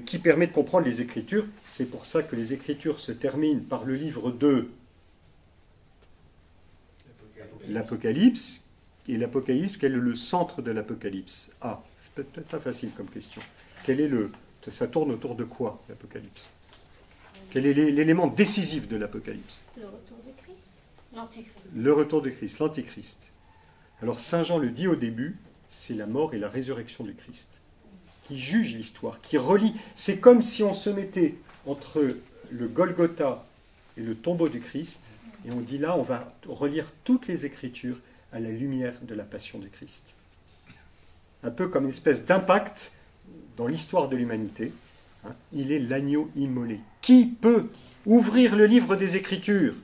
qui permet de comprendre les Écritures. C'est pour ça que les Écritures se terminent par le livre de l'Apocalypse. Et l'Apocalypse, quel est le centre de l'Apocalypse? C'est peut-être pas facile comme question. Ça tourne autour de quoi, l'Apocalypse? Quel est l'élément décisif de l'Apocalypse? Le retour du Christ. L'Antichrist. Le retour du Christ, l'Antichrist. Alors Saint Jean le dit au début, c'est la mort et la résurrection du Christ, qui juge l'histoire, qui relie. C'est comme si on se mettait entre le Golgotha et le tombeau du Christ, et on dit là, on va relire toutes les Écritures à la lumière de la passion du Christ. Un peu comme une espèce d'impact dans l'histoire de l'humanité. Il est l'agneau immolé. Qui peut ouvrir le livre des Écritures?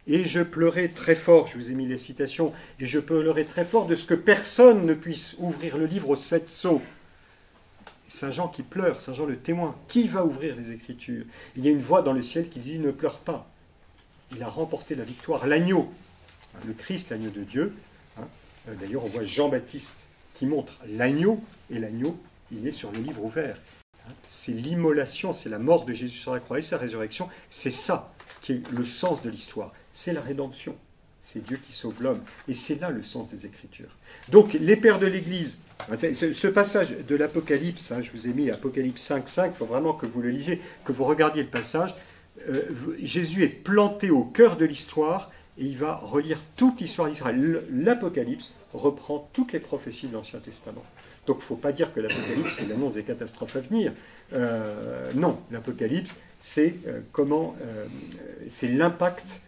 Et je pleurais très fort, je vous ai mis les citations, et je pleurais très fort de ce que personne ne puisse ouvrir le livre aux 7 sceaux. Saint Jean qui pleure, Saint Jean le témoin, qui va ouvrir les Écritures? Il y a une voix dans le ciel qui dit « Ne pleure pas ». Il a remporté la victoire, l'agneau, le Christ, l'agneau de Dieu. D'ailleurs, on voit Jean-Baptiste qui montre l'agneau, et l'agneau, il est sur le livre ouvert. C'est l'immolation, c'est la mort de Jésus sur la croix et sa résurrection. C'est ça qui est le sens de l'histoire. C'est la rédemption. C'est Dieu qui sauve l'homme. Et c'est là le sens des Écritures. Donc, les pères de l'Église, ce passage de l'Apocalypse, je vous ai mis Apocalypse 5.5, il faut vraiment que vous le lisiez, que vous regardiez le passage. Jésus est planté au cœur de l'histoire et il va relire toute l'histoire d'Israël. L'Apocalypse reprend toutes les prophéties de l'Ancien Testament. Donc il ne faut pas dire que l'Apocalypse, c'est l'annonce des catastrophes à venir. Non, l'Apocalypse, c'est c'est l'impact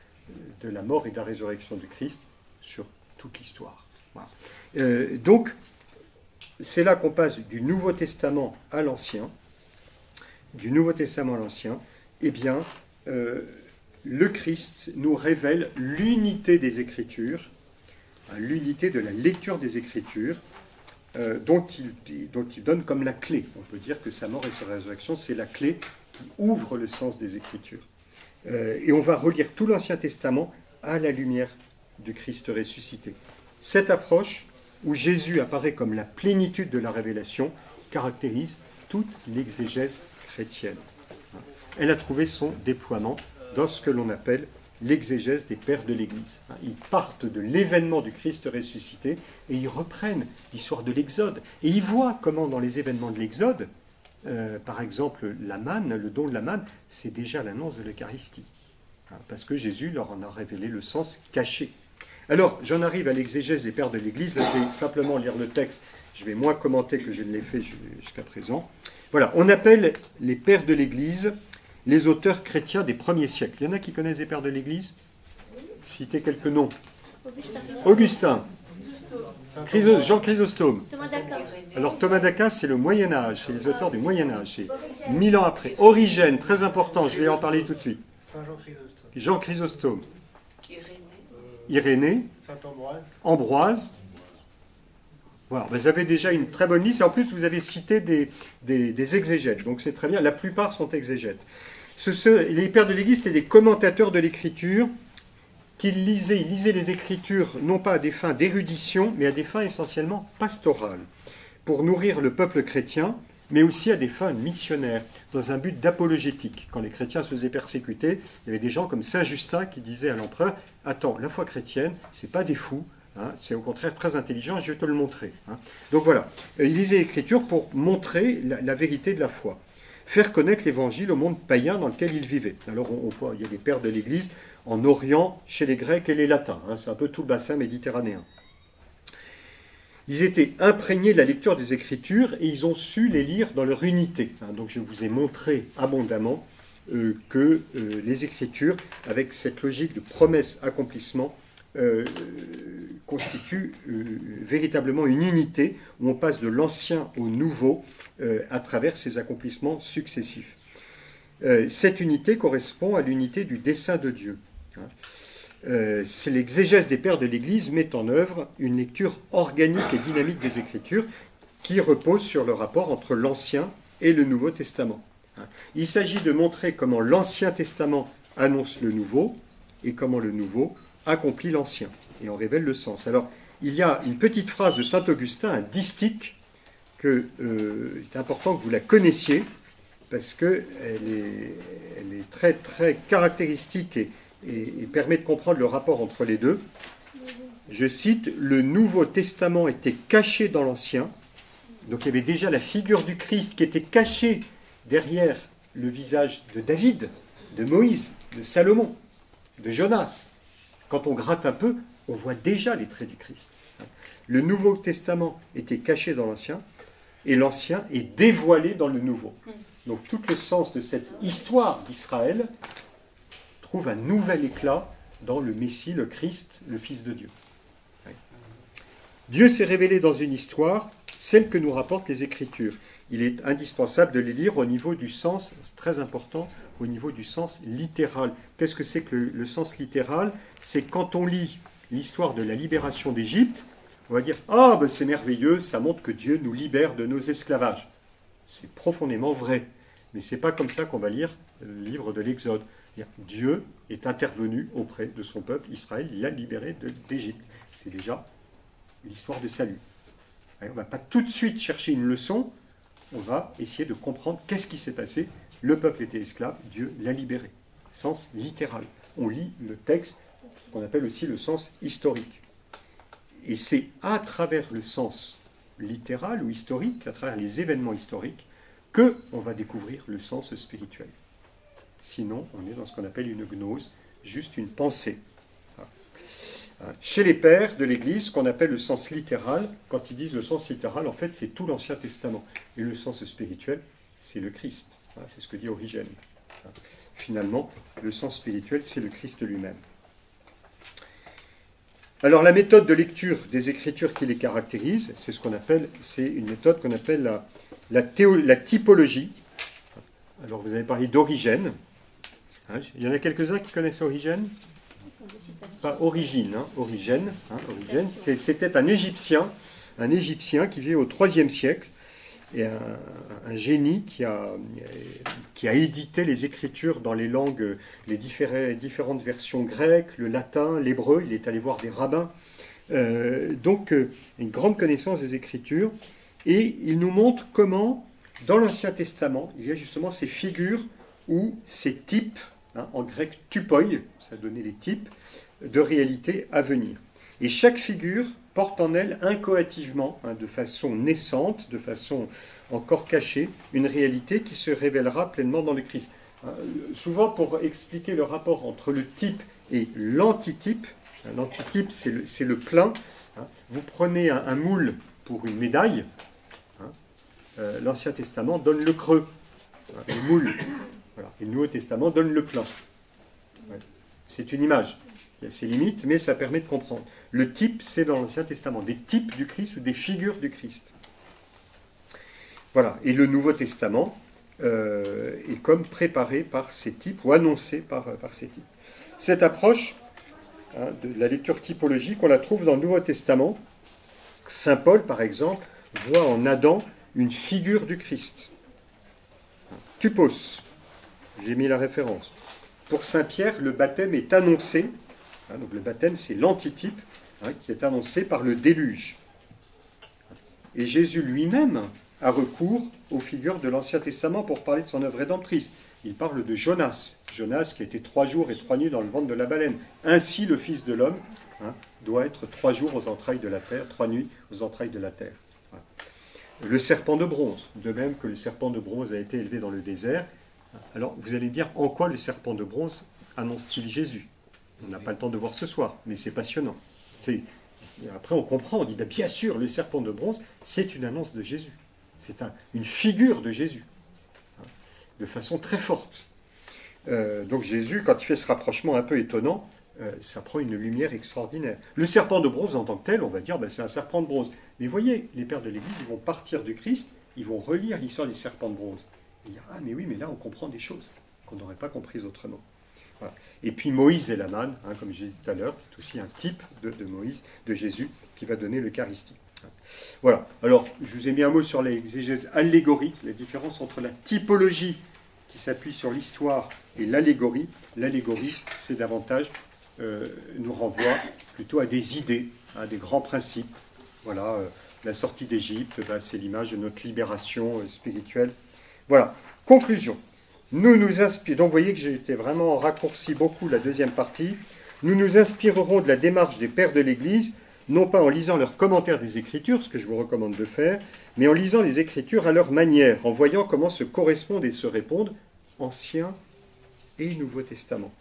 de la mort et de la résurrection du Christ sur toute l'histoire. Voilà. Donc, c'est là qu'on passe du Nouveau Testament à l'Ancien. Du Nouveau Testament à l'Ancien, eh bien, le Christ nous révèle l'unité des Écritures, l'unité de la lecture des Écritures, dont il donne comme la clé. On peut dire que sa mort et sa résurrection, c'est la clé qui ouvre le sens des Écritures. Et on va relire tout l'Ancien Testament à la lumière du Christ ressuscité. Cette approche, où Jésus apparaît comme la plénitude de la révélation, caractérise toute l'exégèse chrétienne. Elle a trouvé son déploiement dans ce que l'on appelle l'exégèse des pères de l'Église. Ils partent de l'événement du Christ ressuscité et ils reprennent l'histoire de l'Exode. Et ils voient comment dans les événements de l'Exode, par exemple la manne, le don de la manne, c'est déjà l'annonce de l'Eucharistie. Parce que Jésus leur en a révélé le sens caché. Alors, j'en arrive à l'exégèse des pères de l'Église. Là, je vais simplement lire le texte. Je vais moins commenter que je ne l'ai fait jusqu'à présent. Voilà, on appelle les pères de l'Église les auteurs chrétiens des premiers siècles. Il y en a qui connaissent les pères de l'Église? Citez quelques noms. Augustin. Jean Chrysostome. Thomas d'Aquin. Alors Thomas d'Aquin, c'est le Moyen-Âge, c'est les auteurs du Moyen-Âge, c'est 1000 ans après. Origène, très important, je vais en parler tout de suite. Jean Chrysostome. Irénée, Saint-Ambroise. Ambroise. Voilà, vous avez déjà une très bonne liste. Et en plus, vous avez cité des exégètes. Donc c'est très bien. La plupart sont exégètes. Les pères de l'Église étaient des commentateurs de l'Écriture qui ils lisaient les Écritures non pas à des fins d'érudition, mais à des fins essentiellement pastorales, pour nourrir le peuple chrétien, mais aussi à des fins missionnaires, dans un but d'apologétique. Quand les chrétiens se faisaient persécuter, il y avait des gens comme Saint Justin qui disaient à l'empereur « Attends, la foi chrétienne, c'est pas des fous, hein, c'est au contraire très intelligent, je vais te le montrer. Hein. » Donc voilà, ils lisaient l'Écriture pour montrer la vérité de la foi, faire connaître l'Évangile au monde païen dans lequel ils vivaient. Alors on voit, il y a des pères de l'Église en Orient, chez les Grecs et les Latins, hein, c'est un peu tout le bassin méditerranéen. Ils étaient imprégnés de la lecture des Écritures et ils ont su les lire dans leur unité. Hein. Donc je vous ai montré abondamment que les Écritures, avec cette logique de promesse-accomplissement, constituent véritablement une unité où on passe de l'ancien au nouveau à travers ces accomplissements successifs. Cette unité correspond à l'unité du dessein de Dieu. Hein. C'est l'exégèse des pères de l'Église met en œuvre une lecture organique et dynamique des Écritures qui repose sur le rapport entre l'Ancien et le Nouveau Testament. Il s'agit de montrer comment l'Ancien Testament annonce le Nouveau et comment le Nouveau accomplit l'Ancien et en révèle le sens. Alors, il y a une petite phrase de saint Augustin, un distique, que est important que vous la connaissiez parce qu'elle est très, très caractéristique et permet de comprendre le rapport entre les deux. Je cite, « Le Nouveau Testament était caché dans l'Ancien ». Donc il y avait déjà la figure du Christ qui était cachée derrière le visage de David, de Moïse, de Salomon, de Jonas. Quand on gratte un peu, on voit déjà les traits du Christ. Le Nouveau Testament était caché dans l'Ancien et l'Ancien est dévoilé dans le Nouveau. Donc tout le sens de cette histoire d'Israël trouve un nouvel éclat dans le Messie, le Christ, le Fils de Dieu. Oui. Dieu s'est révélé dans une histoire, celle que nous rapportent les Écritures. Il est indispensable de les lire au niveau du sens, c'est très important, au niveau du sens littéral. Qu'est-ce que c'est que le sens littéral? C'est quand on lit l'histoire de la libération d'Égypte, on va dire « Ah, ben c'est merveilleux, ça montre que Dieu nous libère de nos esclavages. » C'est profondément vrai, mais ce n'est pas comme ça qu'on va lire le livre de l'Exode. Dieu est intervenu auprès de son peuple, Israël, il l'a libéré d'Égypte. C'est déjà l'histoire de salut. On ne va pas tout de suite chercher une leçon, on va essayer de comprendre qu'est-ce qui s'est passé. Le peuple était esclave, Dieu l'a libéré. Sens littéral. On lit le texte, qu'on appelle aussi le sens historique. Et c'est à travers le sens littéral ou historique, à travers les événements historiques, qu'on va découvrir le sens spirituel. Sinon, on est dans ce qu'on appelle une gnose, juste une pensée. Chez les pères de l'Église, ce qu'on appelle le sens littéral, quand ils disent le sens littéral, en fait, c'est tout l'Ancien Testament. Et le sens spirituel, c'est le Christ. C'est ce que dit Origène. Finalement, le sens spirituel, c'est le Christ lui-même. Alors, la méthode de lecture des Écritures qui les caractérise, c'est une méthode qu'on appelle la typologie. Alors, vous avez parlé d'Origène. Il y en a quelques-uns qui connaissent Origène? Pas Origine, Origène. Origène. C'était un Égyptien qui vivait au IIIe siècle, et un génie qui a édité les Écritures dans les langues, les différentes versions grecques, le latin, l'hébreu. Il est allé voir des rabbins. Donc, une grande connaissance des Écritures. Et il nous montre comment, dans l'Ancien Testament, il y a justement ces figures ou ces types, en grec tupoi, ça donnait les types, de réalité à venir. Et chaque figure porte en elle incoativement, de façon naissante, de façon encore cachée, une réalité qui se révélera pleinement dans le Christ. Souvent, pour expliquer le rapport entre le type et l'antitype, l'antitype c'est le plein, vous prenez un moule pour une médaille, l'Ancien Testament donne le creux, le moule. Voilà. Et le Nouveau Testament donne le plein. Ouais. C'est une image. Il y a ses limites, mais ça permet de comprendre. Le type, c'est dans l'Ancien Testament, des types du Christ ou des figures du Christ. Voilà. Et le Nouveau Testament est comme préparé par ces types ou annoncé par ces types. Cette approche de la lecture typologique, on la trouve dans le Nouveau Testament. Saint Paul, par exemple, voit en Adam une figure du Christ. Tupos, j'ai mis la référence. Pour Saint Pierre, le baptême est annoncé, donc le baptême c'est l'antitype, qui est annoncé par le déluge. Et Jésus lui-même a recours aux figures de l'Ancien Testament pour parler de son œuvre rédemptrice. Il parle de Jonas, Jonas qui a été 3 jours et 3 nuits dans le ventre de la baleine. Ainsi le Fils de l'homme doit être 3 jours aux entrailles de la terre, 3 nuits aux entrailles de la terre. Le serpent de bronze, de même que le serpent de bronze a été élevé dans le désert. Alors vous allez me dire, en quoi le serpent de bronze annonce-t-il Jésus? On n'a pas le temps de voir ce soir, mais c'est passionnant. Après on comprend, on dit, bien sûr, le serpent de bronze, c'est une annonce de Jésus. C'est une figure de Jésus, de façon très forte. Donc Jésus, quand il fait ce rapprochement un peu étonnant, ça prend une lumière extraordinaire. Le serpent de bronze, en tant que tel, on va dire, c'est un serpent de bronze. Mais voyez, les pères de l'Église, ils vont partir du Christ, ils vont relire l'histoire du serpent de bronze. Et dire, ah mais oui, mais là on comprend des choses qu'on n'aurait pas comprises autrement. Voilà. Et puis Moïse et la manne, comme je disais tout à l'heure, c'est aussi un type de Moïse, de Jésus, qui va donner l'Eucharistie. Voilà. Alors, je vous ai mis un mot sur l'exégèse allégorique, la différence entre la typologie qui s'appuie sur l'histoire et l'allégorie. L'allégorie, c'est davantage, nous renvoie plutôt à des idées, à des grands principes. Voilà, la sortie d'Égypte, c'est l'image de notre libération spirituelle. Voilà. Conclusion. Nous nous inspirons, donc vous voyez que j'ai été vraiment raccourci beaucoup la deuxième partie. Nous nous inspirerons de la démarche des pères de l'Église, non pas en lisant leurs commentaires des Écritures, ce que je vous recommande de faire, mais en lisant les Écritures à leur manière, en voyant comment se correspondent et se répondent Ancien et Nouveau Testament.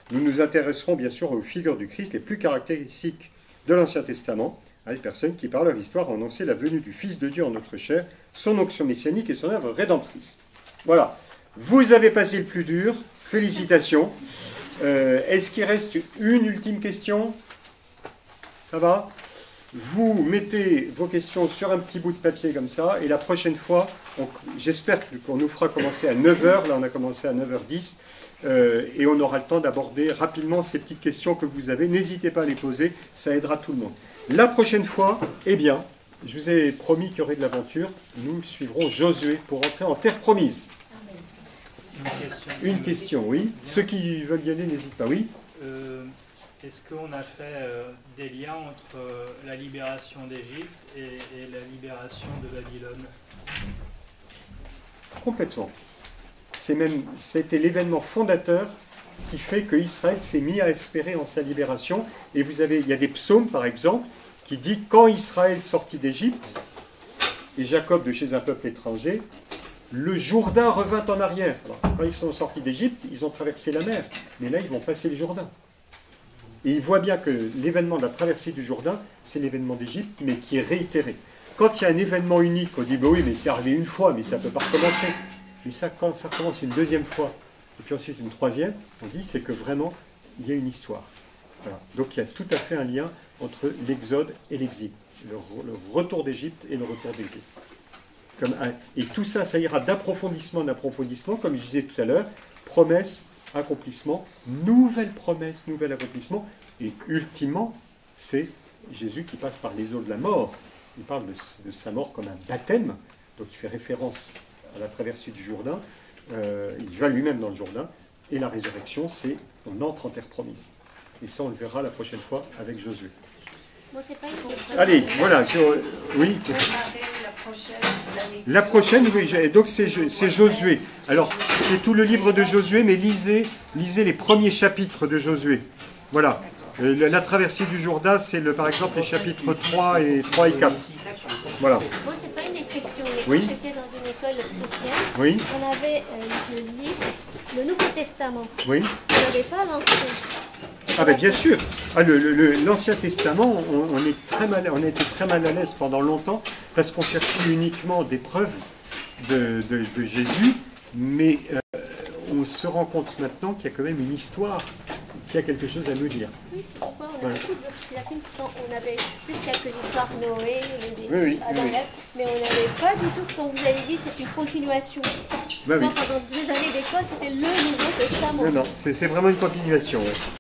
Nous nous intéresserons bien sûr aux figures du Christ les plus caractéristiques de l'Ancien Testament, les personnes qui, par leur histoire, ont annoncé la venue du Fils de Dieu en notre chair, son onction messianique et son œuvre rédemptrice. Voilà. Vous avez passé le plus dur. Félicitations. Est-ce qu'il reste une ultime question? Ça va? Vous mettez vos questions sur un petit bout de papier comme ça, et la prochaine fois, j'espère qu'on nous fera commencer à 9h, là on a commencé à 9h10, et on aura le temps d'aborder rapidement ces petites questions que vous avez. N'hésitez pas à les poser, ça aidera tout le monde. La prochaine fois, eh bien, je vous ai promis qu'il y aurait de l'aventure, nous suivrons Josué pour entrer en terre promise. Une question, oui. Ceux qui veulent y aller, n'hésitent pas, oui. Est-ce qu'on a fait des liens entre la libération d'Égypte et la libération de Babylone? Complètement. C'était l'événement fondateur qui fait que Israël s'est mis à espérer en sa libération. Et il y a des psaumes, par exemple, qui dit quand Israël sortit d'Égypte, et Jacob de chez un peuple étranger, le Jourdain revint en arrière. Alors, quand ils sont sortis d'Égypte, ils ont traversé la mer, mais là ils vont passer le Jourdain. Et ils voient bien que l'événement de la traversée du Jourdain, c'est l'événement d'Égypte, mais qui est réitéré. Quand il y a un événement unique, on dit, oui, mais c'est arrivé une fois, mais ça ne peut pas recommencer. Mais ça, quand ça recommence une deuxième fois, et puis ensuite une troisième, on dit, c'est que vraiment, il y a une histoire. Voilà. Donc il y a tout à fait un lien entre l'exode et l'exil. Le retour d'Égypte et le retour d'exil. Et tout ça, ça ira d'approfondissement en approfondissement, comme je disais tout à l'heure, promesse, accomplissement, nouvelle promesse, nouvel accomplissement, et ultimement, c'est Jésus qui passe par les eaux de la mort. Il parle de sa mort comme un baptême, donc il fait référence à la traversée du Jourdain, il va lui-même dans le Jourdain, et la résurrection, c'est on entre en terre promise. Et ça, on le verra la prochaine fois avec Josué. Bon, c'est pas une Allez, voilà, oui. La prochaine, oui, donc c'est Josué. Alors, c'est tout le livre de Josué, mais lisez les premiers chapitres de Josué. Voilà. La traversée du Jourdain, c'est par exemple les chapitres 3 et 4. Voilà. Bon, c'est pas une question, mais oui. quand j'étais dans une école chrétienne, oui. On avait le livre, le Nouveau Testament. Oui. On n'avait pas l'Ancien. Ah ben bien sûr. L'Ancien Testament, on a été très mal à l'aise pendant longtemps parce qu'on cherchait uniquement des preuves de Jésus, mais on se rend compte maintenant qu'il y a quand même une histoire, qu'il y a quelque chose à nous dire. Oui, c'est pourquoi on avait plus quelques histoires Noé, Adam, mais on n'avait pas du tout, comme vous avez dit, c'est une continuation. Bah, pendant 2 années d'école, c'était le Nouveau Testament. Non, c'est vraiment une continuation. Ouais.